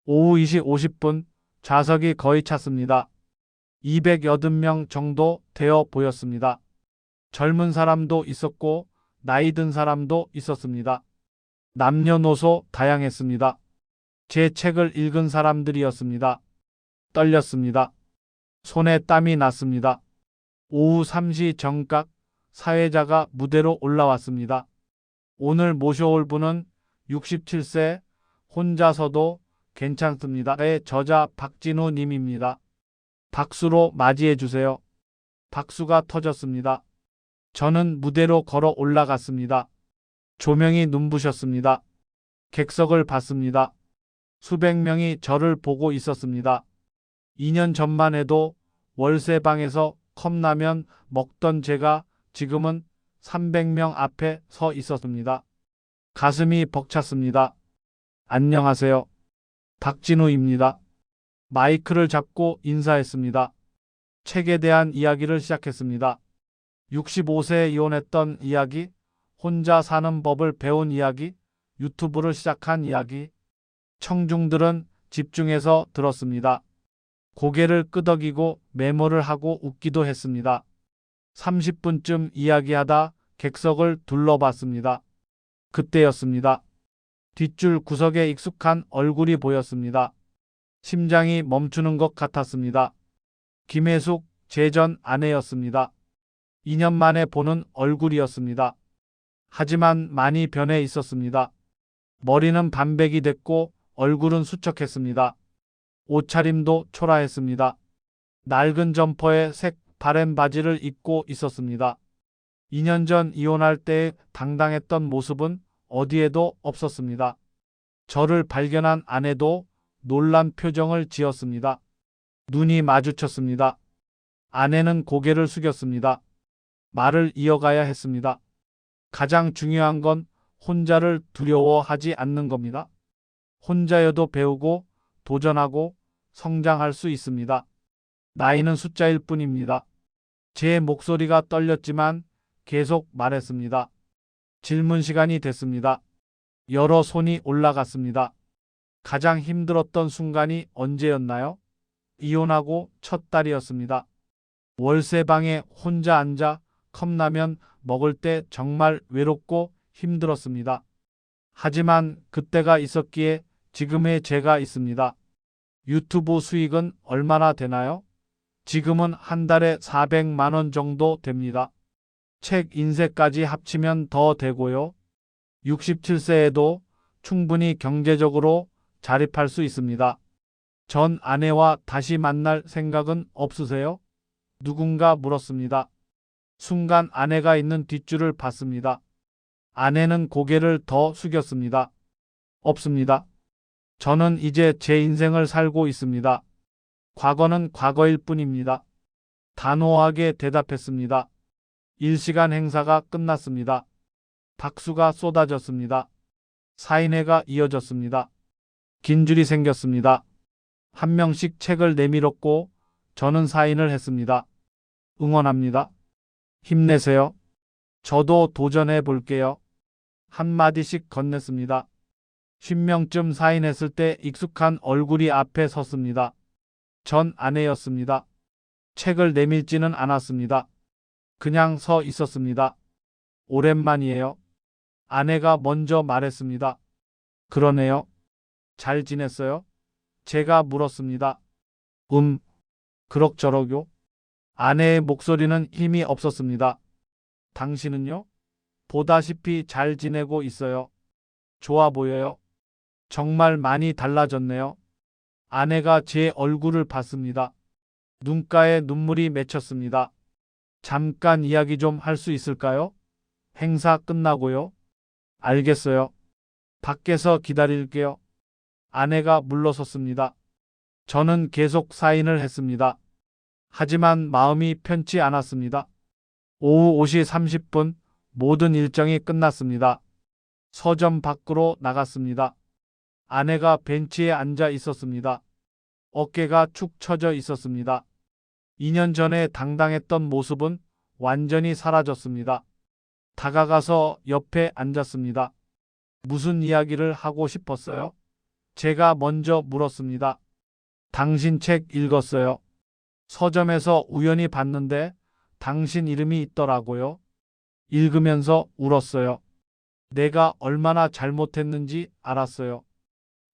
오후 2시 50분 좌석이 거의 찼습니다. 280명 정도 되어 보였습니다. 젊은 사람도 있었고 나이 든 사람도 있었습니다. 남녀노소 다양했습니다. 제 책을 읽은 사람들이었습니다. 떨렸습니다. 손에 땀이 났습니다. 오후 3시 정각 사회자가 무대로 올라왔습니다. 오늘 모셔올 분은 67세 혼자서도 괜찮습니다의 저자 박진우 님입니다. 박수로 맞이해 주세요. 박수가 터졌습니다. 저는 무대로 걸어 올라갔습니다. 조명이 눈부셨습니다. 객석을 봤습니다. 수백 명이 저를 보고 있었습니다. 2년 전만 해도 월세방에서 컵라면 먹던 제가 지금은 300명 앞에 서 있었습니다. 가슴이 벅찼습니다. 안녕하세요. 박진우입니다. 마이크를 잡고 인사했습니다. 책에 대한 이야기를 시작했습니다. 65세에 이혼했던 이야기, 혼자 사는 법을 배운 이야기, 유튜브를 시작한 이야기. 청중들은 집중해서 들었습니다. 고개를 끄덕이고 메모를 하고 웃기도 했습니다. 30분쯤 이야기하다 객석을 둘러봤습니다. 그때였습니다. 뒷줄 구석에 익숙한 얼굴이 보였습니다. 심장이 멈추는 것 같았습니다. 김혜숙, 제 전 아내였습니다. 2년 만에 보는 얼굴이었습니다. 하지만 많이 변해 있었습니다. 머리는 반백이 됐고 얼굴은 수척했습니다. 옷차림도 초라했습니다. 낡은 점퍼에 색 바랜 바지를 입고 있었습니다. 2년 전 이혼할 때의 당당했던 모습은 어디에도 없었습니다. 저를 발견한 아내도 놀란 표정을 지었습니다. 눈이 마주쳤습니다. 아내는 고개를 숙였습니다. 말을 이어가야 했습니다. 가장 중요한 건 혼자를 두려워하지 않는 겁니다. 혼자여도 배우고 도전하고 성장할 수 있습니다. 나이는 숫자일 뿐입니다. 제 목소리가 떨렸지만 계속 말했습니다. 질문 시간이 됐습니다. 여러 손이 올라갔습니다. 가장 힘들었던 순간이 언제였나요? 이혼하고 첫 달이었습니다. 월세방에 혼자 앉아 컵라면 먹을 때 정말 외롭고 힘들었습니다. 하지만 그때가 있었기에 지금의 제가 있습니다. 유튜브 수익은 얼마나 되나요? 지금은 한 달에 400만 원 정도 됩니다. 책 인쇄까지 합치면 더 되고요. 67세에도 충분히 경제적으로 자립할 수 있습니다. 전 아내와 다시 만날 생각은 없으세요? 누군가 물었습니다. 순간 아내가 있는 뒷줄을 봤습니다. 아내는 고개를 더 숙였습니다. 없습니다. 저는 이제 제 인생을 살고 있습니다. 과거는 과거일 뿐입니다. 단호하게 대답했습니다. 일시간 행사가 끝났습니다. 박수가 쏟아졌습니다. 사인회가 이어졌습니다. 긴 줄이 생겼습니다. 한 명씩 책을 내밀었고 저는 사인을 했습니다. 응원합니다. 힘내세요. 저도 도전해 볼게요. 한마디씩 건넸습니다. 10명쯤 사인했을 때 익숙한 얼굴이 앞에 섰습니다. 전 아내였습니다. 책을 내밀지는 않았습니다. 그냥 서 있었습니다. 오랜만이에요. 아내가 먼저 말했습니다. 그러네요. 잘 지냈어요? 제가 물었습니다. 그럭저럭요. 아내의 목소리는 힘이 없었습니다. 당신은요? 보다시피 잘 지내고 있어요. 좋아 보여요. 정말 많이 달라졌네요. 아내가 제 얼굴을 봤습니다. 눈가에 눈물이 맺혔습니다. 잠깐 이야기 좀 할 수 있을까요? 행사 끝나고요. 알겠어요. 밖에서 기다릴게요. 아내가 물러섰습니다. 저는 계속 사인을 했습니다. 하지만 마음이 편치 않았습니다. 오후 5시 30분 모든 일정이 끝났습니다. 서점 밖으로 나갔습니다. 아내가 벤치에 앉아 있었습니다. 어깨가 축 처져 있었습니다. 2년 전에 당당했던 모습은 완전히 사라졌습니다. 다가가서 옆에 앉았습니다. 무슨 이야기를 하고 싶었어요? 제가 먼저 물었습니다. 당신 책 읽었어요. 서점에서 우연히 봤는데 당신 이름이 있더라고요. 읽으면서 울었어요. 내가 얼마나 잘못했는지 알았어요.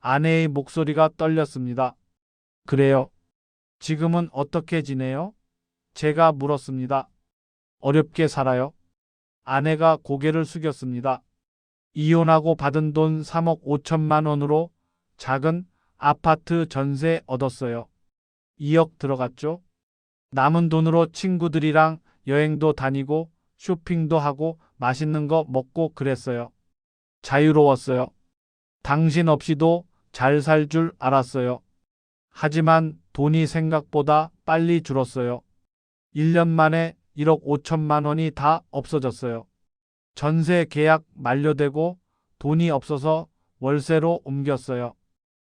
아내의 목소리가 떨렸습니다. 그래요. 지금은 어떻게 지내요? 제가 물었습니다. 어렵게 살아요. 아내가 고개를 숙였습니다. 이혼하고 받은 돈 3억 5천만 원으로 작은 아파트 전세 얻었어요. 2억 들어갔죠? 남은 돈으로 친구들이랑 여행도 다니고 쇼핑도 하고 맛있는 거 먹고 그랬어요. 자유로웠어요. 당신 없이도 잘 살 줄 알았어요. 하지만 돈이 생각보다 빨리 줄었어요. 1년 만에 1억 5천만 원이 다 없어졌어요. 전세 계약 만료되고 돈이 없어서 월세로 옮겼어요.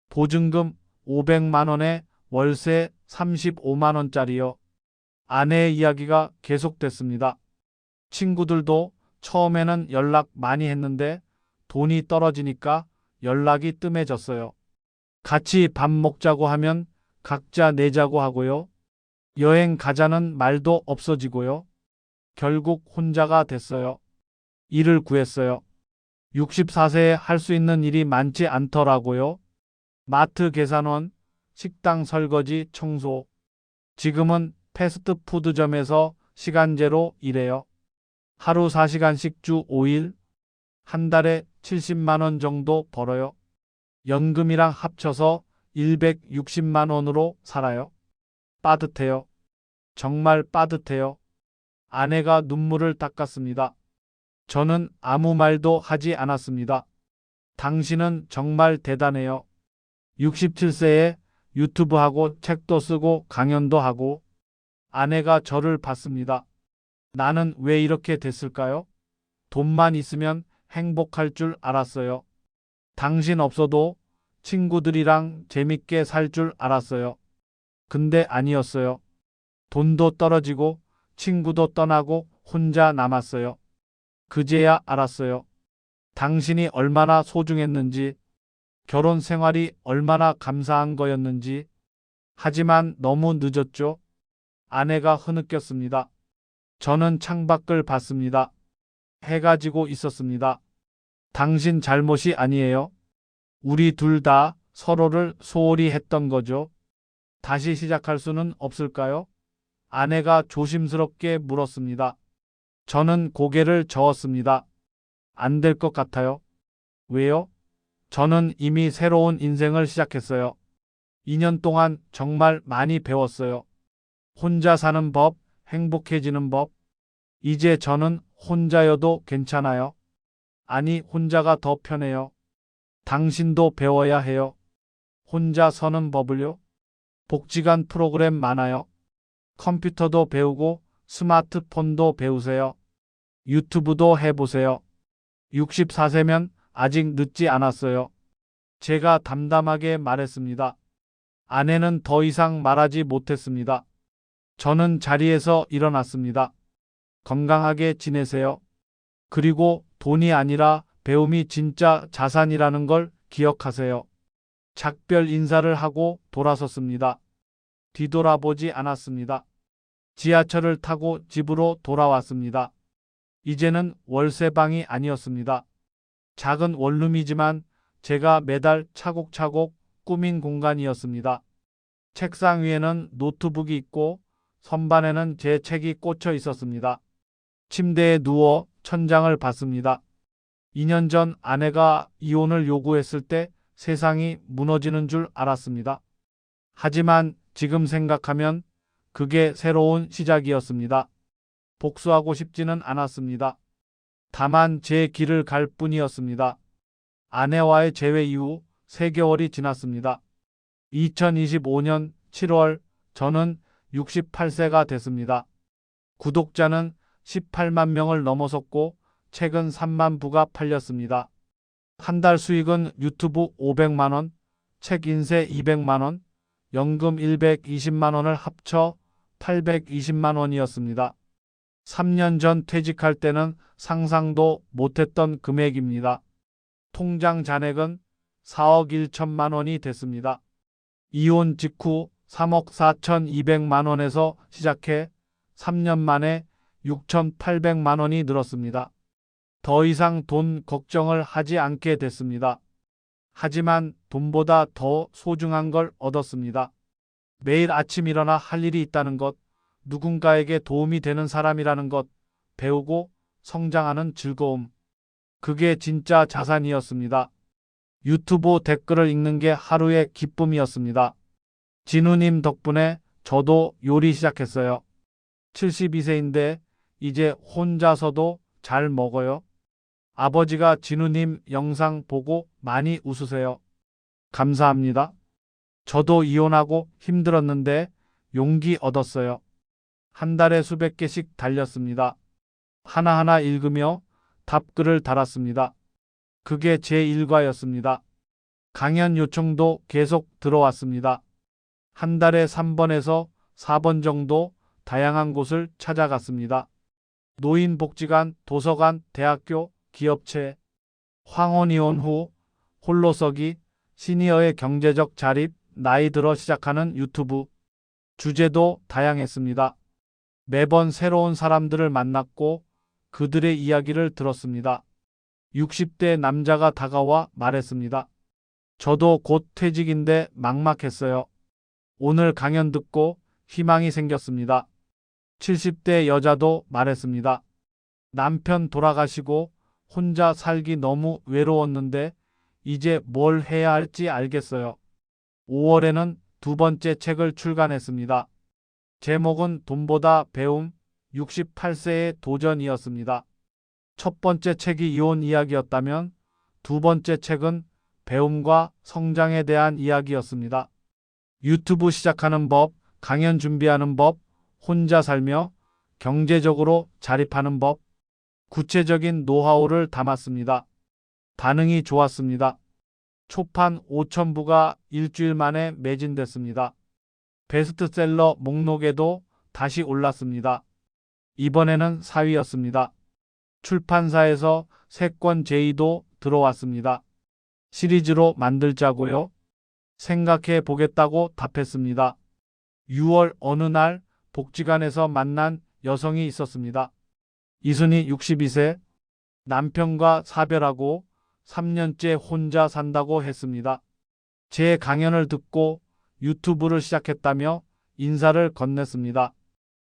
보증금 500만 원에 월세 35만 원짜리요. 아내의 이야기가 계속됐습니다. 친구들도 처음에는 연락 많이 했는데 돈이 떨어지니까 연락이 뜸해졌어요. 같이 밥 먹자고 하면 각자 내자고 하고요. 여행 가자는 말도 없어지고요. 결국 혼자가 됐어요. 일을 구했어요. 64세에 할 수 있는 일이 많지 않더라고요. 마트 계산원, 식당 설거지, 청소. 지금은 패스트푸드점에서 시간제로 일해요. 하루 4시간씩 주 5일, 한 달에 70만 원 정도 벌어요. 연금이랑 합쳐서 160만 원으로 살아요. 빠듯해요. 정말 빠듯해요. 아내가 눈물을 닦았습니다. 저는 아무 말도 하지 않았습니다. 당신은 정말 대단해요. 67세에 유튜브하고 책도 쓰고 강연도 하고. 아내가 저를 봤습니다. 나는 왜 이렇게 됐을까요? 돈만 있으면 행복할 줄 알았어요. 당신 없어도 친구들이랑 재밌게 살 줄 알았어요. 근데 아니었어요. 돈도 떨어지고 친구도 떠나고 혼자 남았어요. 그제야 알았어요. 당신이 얼마나 소중했는지, 결혼 생활이 얼마나 감사한 거였는지. 하지만 너무 늦었죠. 아내가 흐느꼈습니다. 저는 창밖을 봤습니다. 해가 지고 있었습니다. 당신 잘못이 아니에요. 우리 둘 다 서로를 소홀히 했던 거죠. 다시 시작할 수는 없을까요? 아내가 조심스럽게 물었습니다. 저는 고개를 저었습니다. 안 될 것 같아요. 왜요? 저는 이미 새로운 인생을 시작했어요. 2년 동안 정말 많이 배웠어요. 혼자 사는 법, 행복해지는 법. 이제 저는 혼자여도 괜찮아요. 아니, 혼자가 더 편해요. 당신도 배워야 해요. 혼자 서는 법을요. 복지관 프로그램 많아요. 컴퓨터도 배우고 스마트폰도 배우세요. 유튜브도 해보세요. 64세면 아직 늦지 않았어요. 제가 담담하게 말했습니다. 아내는 더 이상 말하지 못했습니다. 저는 자리에서 일어났습니다. 건강하게 지내세요. 그리고 돈이 아니라 배움이 진짜 자산이라는 걸 기억하세요. 작별 인사를 하고 돌아섰습니다. 뒤돌아보지 않았습니다. 지하철을 타고 집으로 돌아왔습니다. 이제는 월세방이 아니었습니다. 작은 원룸이지만 제가 매달 차곡차곡 꾸민 공간이었습니다. 책상 위에는 노트북이 있고 선반에는 제 책이 꽂혀 있었습니다. 침대에 누워 천장을 봤습니다. 2년 전 아내가 이혼을 요구했을 때 세상이 무너지는 줄 알았습니다. 하지만 지금 생각하면 그게 새로운 시작이었습니다. 복수하고 싶지는 않았습니다. 다만 제 길을 갈 뿐이었습니다. 아내와의 재회 이후 3개월이 지났습니다. 2025년 7월 저는 68세가 됐습니다. 구독자는 18만 명을 넘어섰고 책은 3만 부가 팔렸습니다. 한 달 수익은 유튜브 500만 원, 책 인쇄 200만 원, 연금 120만 원을 합쳐 820만 원이었습니다. 3년 전 퇴직할 때는 상상도 못했던 금액입니다. 통장 잔액은 4억 1천만 원이 됐습니다. 이혼 직후 3억 4,200만 원에서 시작해 3년 만에 6,800만 원이 늘었습니다. 더 이상 돈 걱정을 하지 않게 됐습니다. 하지만 돈보다 더 소중한 걸 얻었습니다. 매일 아침 일어나 할 일이 있다는 것, 누군가에게 도움이 되는 사람이라는 것, 배우고 성장하는 즐거움. 그게 진짜 자산이었습니다. 유튜브 댓글을 읽는 게 하루의 기쁨이었습니다. 진우님 덕분에 저도 요리 시작했어요. 72세인데 이제 혼자서도 잘 먹어요. 아버지가 진우님 영상 보고 많이 웃으세요. 감사합니다. 저도 이혼하고 힘들었는데 용기 얻었어요. 한 달에 수백 개씩 달렸습니다. 하나하나 읽으며 답글을 달았습니다. 그게 제 일과였습니다. 강연 요청도 계속 들어왔습니다. 한 달에 3번에서 4번 정도 다양한 곳을 찾아갔습니다. 노인복지관, 도서관, 대학교, 기업체. 황혼 이혼 후 홀로서기, 시니어의 경제적 자립, 나이 들어 시작하는 유튜브. 주제도 다양했습니다. 매번 새로운 사람들을 만났고 그들의 이야기를 들었습니다. 60대 남자가 다가와 말했습니다. 저도 곧 퇴직인데 막막했어요. 오늘 강연 듣고 희망이 생겼습니다. 70대 여자도 말했습니다. 남편 돌아가시고 혼자 살기 너무 외로웠는데 이제 뭘 해야 할지 알겠어요. 5월에는 두 번째 책을 출간했습니다. 제목은 돈보다 배움, 68세의 도전이었습니다. 첫 번째 책이 이혼 이야기였다면 두 번째 책은 배움과 성장에 대한 이야기였습니다. 유튜브 시작하는 법, 강연 준비하는 법, 혼자 살며 경제적으로 자립하는 법, 구체적인 노하우를 담았습니다. 반응이 좋았습니다. 초판 5,000부가 일주일 만에 매진됐습니다. 베스트셀러 목록에도 다시 올랐습니다. 이번에는 4위였습니다. 출판사에서 세 권 제의도 들어왔습니다. 시리즈로 만들자고요? 생각해 보겠다고 답했습니다. 6월 어느 날 복지관에서 만난 여성이 있었습니다. 이순이 62세, 남편과 사별하고 3년째 혼자 산다고 했습니다. 제 강연을 듣고 유튜브를 시작했다며 인사를 건넸습니다.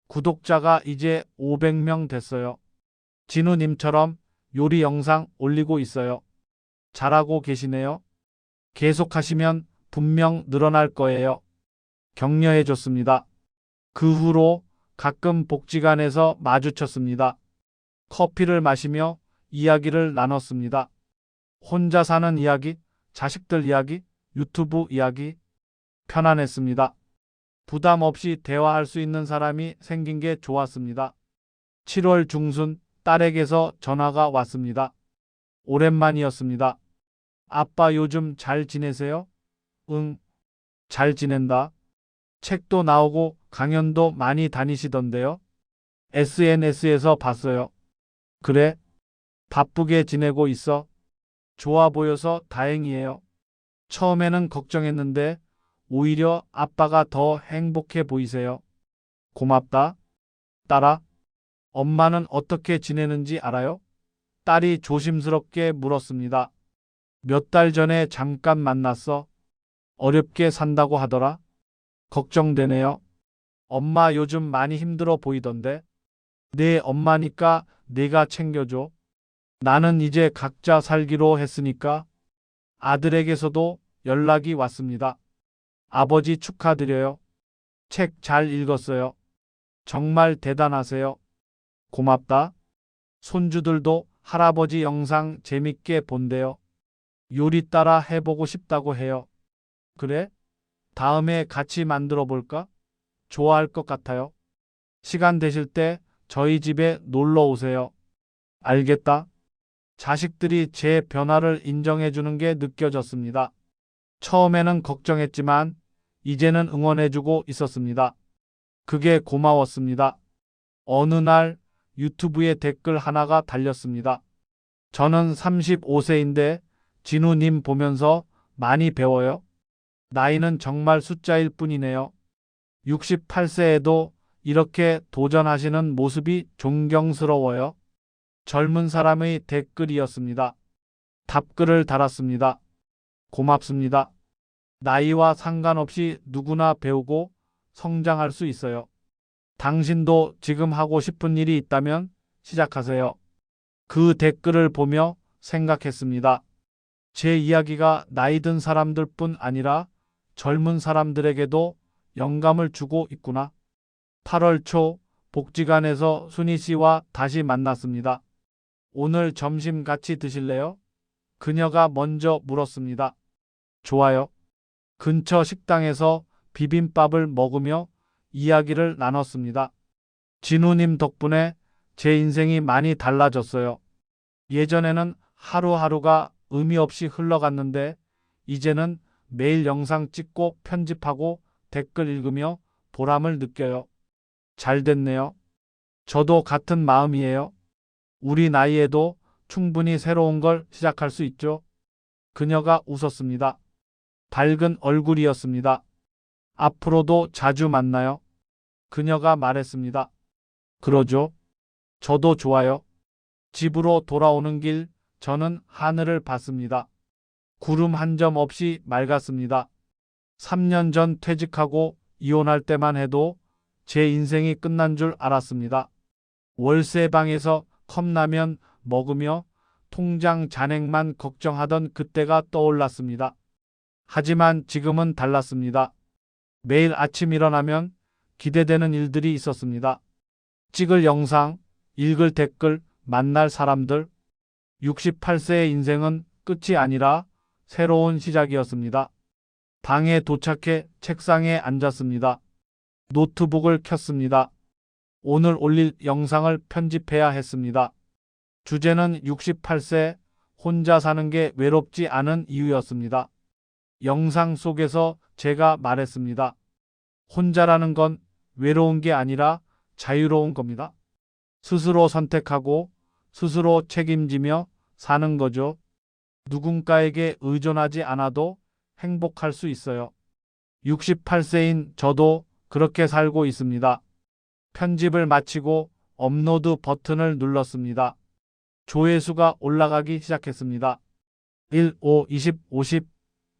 구독자가 이제 500명 됐어요. 진우님처럼 요리 영상 올리고 있어요. 잘하고 계시네요. 계속하시면 분명 늘어날 거예요. 격려해줬습니다. 그 후로 가끔 복지관에서 마주쳤습니다. 커피를 마시며 이야기를 나눴습니다. 혼자 사는 이야기, 자식들 이야기, 유튜브 이야기. 편안했습니다. 부담 없이 대화할 수 있는 사람이 생긴 게 좋았습니다. 7월 중순 딸에게서 전화가 왔습니다. 오랜만이었습니다. 아빠 요즘 잘 지내세요? 응, 잘 지낸다. 책도 나오고 강연도 많이 다니시던데요. SNS에서 봤어요. 그래? 바쁘게 지내고 있어? 좋아 보여서 다행이에요. 처음에는 걱정했는데 오히려 아빠가 더 행복해 보이세요. 고맙다. 딸아, 엄마는 어떻게 지내는지 알아요? 딸이 조심스럽게 물었습니다. 몇 달 전에 잠깐 만났어. 어렵게 산다고 하더라. 걱정되네요. 엄마 요즘 많이 힘들어 보이던데. 내 엄마니까 내가 챙겨줘. 나는 이제 각자 살기로 했으니까. 아들에게서도 연락이 왔습니다. 아버지 축하드려요. 책 잘 읽었어요. 정말 대단하세요. 고맙다. 손주들도 할아버지 영상 재밌게 본대요. 요리 따라 해보고 싶다고 해요. 그래? 다음에 같이 만들어 볼까? 좋아할 것 같아요. 시간 되실 때 저희 집에 놀러 오세요. 알겠다. 자식들이 제 변화를 인정해 주는 게 느껴졌습니다. 처음에는 걱정했지만 이제는 응원해주고 있었습니다. 그게 고마웠습니다. 어느 날 유튜브에 댓글 하나가 달렸습니다. 저는 35세인데 진우님 보면서 많이 배워요. 나이는 정말 숫자일 뿐이네요. 68세에도 이렇게 도전하시는 모습이 존경스러워요. 젊은 사람의 댓글이었습니다. 답글을 달았습니다. 고맙습니다. 나이와 상관없이 누구나 배우고 성장할 수 있어요. 당신도 지금 하고 싶은 일이 있다면 시작하세요. 그 댓글을 보며 생각했습니다. 제 이야기가 나이 든 사람들뿐 아니라 젊은 사람들에게도 영감을 주고 있구나. 8월 초 복지관에서 순희 씨와 다시 만났습니다. 오늘 점심 같이 드실래요? 그녀가 먼저 물었습니다. 좋아요. 근처 식당에서 비빔밥을 먹으며 이야기를 나눴습니다. 진우님 덕분에 제 인생이 많이 달라졌어요. 예전에는 하루하루가 의미 없이 흘러갔는데 이제는 매일 영상 찍고 편집하고 댓글 읽으며 보람을 느껴요. 잘 됐네요. 저도 같은 마음이에요. 우리 나이에도 충분히 새로운 걸 시작할 수 있죠. 그녀가 웃었습니다. 밝은 얼굴이었습니다. 앞으로도 자주 만나요. 그녀가 말했습니다. 그러죠. 저도 좋아요. 집으로 돌아오는 길 저는 하늘을 봤습니다. 구름 한 점 없이 맑았습니다. 3년 전 퇴직하고 이혼할 때만 해도 제 인생이 끝난 줄 알았습니다. 월세방에서 컵라면 먹으며 통장 잔액만 걱정하던 그때가 떠올랐습니다. 하지만 지금은 달랐습니다. 매일 아침 일어나면 기대되는 일들이 있었습니다. 찍을 영상, 읽을 댓글, 만날 사람들. 68세의 인생은 끝이 아니라 새로운 시작이었습니다. 방에 도착해 책상에 앉았습니다. 노트북을 켰습니다. 오늘 올릴 영상을 편집해야 했습니다. 주제는 68세 혼자 사는 게 외롭지 않은 이유였습니다. 영상 속에서 제가 말했습니다. 혼자라는 건 외로운 게 아니라 자유로운 겁니다. 스스로 선택하고 스스로 책임지며 사는 거죠. 누군가에게 의존하지 않아도 행복할 수 있어요. 68세인 저도 그렇게 살고 있습니다. 편집을 마치고 업로드 버튼을 눌렀습니다. 조회수가 올라가기 시작했습니다. 1, 5, 20, 50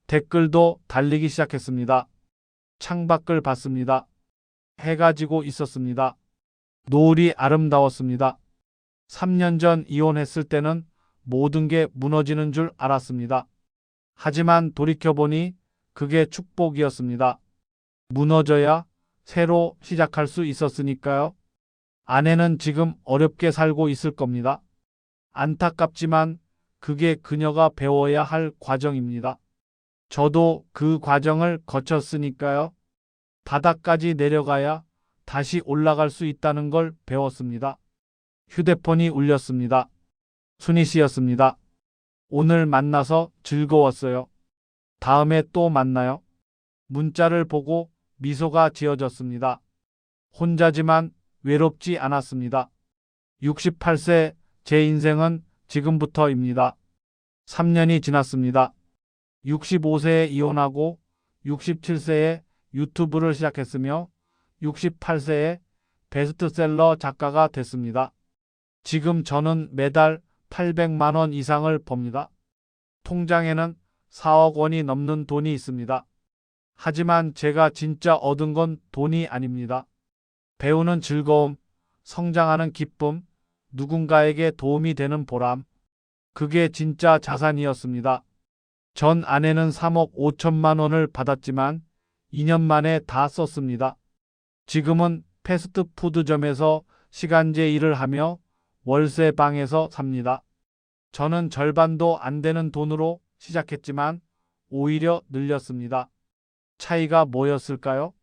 댓글도 달리기 시작했습니다. 창밖을 봤습니다. 해가 지고 있었습니다. 노을이 아름다웠습니다. 3년 전 이혼했을 때는 모든 게 무너지는 줄 알았습니다. 하지만 돌이켜보니 그게 축복이었습니다. 무너져야 새로 시작할 수 있었으니까요. 아내는 지금 어렵게 살고 있을 겁니다. 안타깝지만 그게 그녀가 배워야 할 과정입니다. 저도 그 과정을 거쳤으니까요. 바닥까지 내려가야 다시 올라갈 수 있다는 걸 배웠습니다. 휴대폰이 울렸습니다. 순희 씨였습니다. 오늘 만나서 즐거웠어요. 다음에 또 만나요. 문자를 보고 미소가 지어졌습니다. 혼자지만 외롭지 않았습니다. 68세 제 인생은 지금부터입니다. 3년이 지났습니다. 65세에 이혼하고 67세에 유튜브를 시작했으며 68세에 베스트셀러 작가가 됐습니다. 지금 저는 매달 800만 원 이상을 법니다. 통장에는 4억 원이 넘는 돈이 있습니다. 하지만 제가 진짜 얻은 건 돈이 아닙니다. 배우는 즐거움, 성장하는 기쁨, 누군가에게 도움이 되는 보람. 그게 진짜 자산이었습니다. 전 아내는 3억 5천만 원을 받았지만 2년 만에 다 썼습니다. 지금은 패스트푸드점에서 시간제 일을 하며 월세 방에서 삽니다. 저는 절반도 안 되는 돈으로 시작했지만 오히려 늘렸습니다. 차이가 뭐였을까요?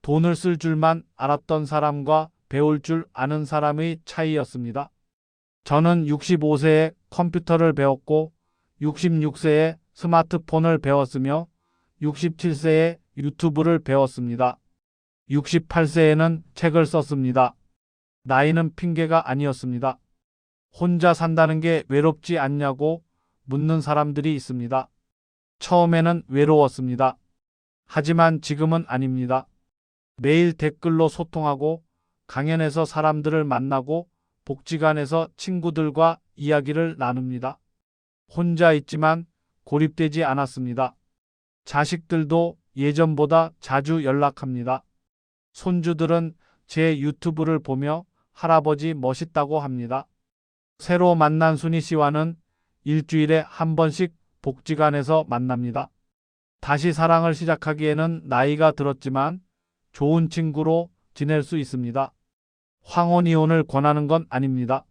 돈을 쓸 줄만 알았던 사람과 배울 줄 아는 사람의 차이였습니다. 저는 65세에 컴퓨터를 배웠고 66세에 스마트폰을 배웠으며 67세에 유튜브를 배웠습니다. 68세에는 책을 썼습니다. 나이는 핑계가 아니었습니다. 혼자 산다는 게 외롭지 않냐고 묻는 사람들이 있습니다. 처음에는 외로웠습니다. 하지만 지금은 아닙니다. 매일 댓글로 소통하고 강연에서 사람들을 만나고 복지관에서 친구들과 이야기를 나눕니다. 혼자 있지만 고립되지 않았습니다. 자식들도 예전보다 자주 연락합니다. 손주들은 제 유튜브를 보며 할아버지 멋있다고 합니다. 새로 만난 순희 씨와는 일주일에 한 번씩 복지관에서 만납니다. 다시 사랑을 시작하기에는 나이가 들었지만 좋은 친구로 지낼 수 있습니다. 황혼 이혼을 권하는 건 아닙니다.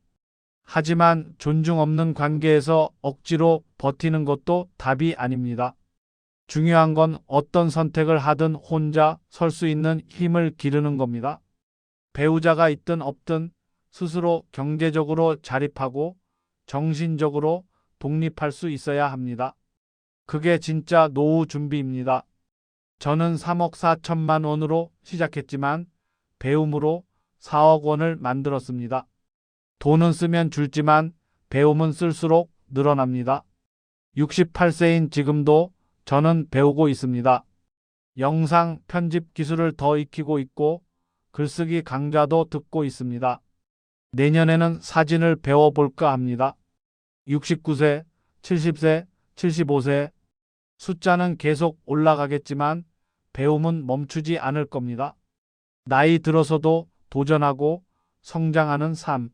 하지만 존중 없는 관계에서 억지로 버티는 것도 답이 아닙니다. 중요한 건 어떤 선택을 하든 혼자 설 수 있는 힘을 기르는 겁니다. 배우자가 있든 없든 스스로 경제적으로 자립하고 정신적으로 독립할 수 있어야 합니다. 그게 진짜 노후 준비입니다. 저는 3억 4천만 원으로 시작했지만 배움으로 4억 원을 만들었습니다. 돈은 쓰면 줄지만 배움은 쓸수록 늘어납니다. 68세인 지금도 저는 배우고 있습니다. 영상 편집 기술을 더 익히고 있고 글쓰기 강좌도 듣고 있습니다. 내년에는 사진을 배워볼까 합니다. 69세, 70세, 75세 숫자는 계속 올라가겠지만 배움은 멈추지 않을 겁니다. 나이 들어서도 도전하고 성장하는 삶.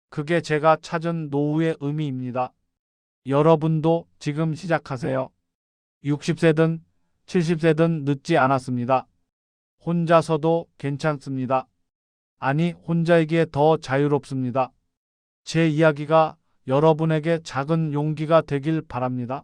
그게 제가 찾은 노후의 의미입니다. 여러분도 지금 시작하세요. 60세든 70세든 늦지 않았습니다. 혼자서도 괜찮습니다. 아니, 혼자이기에 더 자유롭습니다. 제 이야기가 여러분에게 작은 용기가 되길 바랍니다.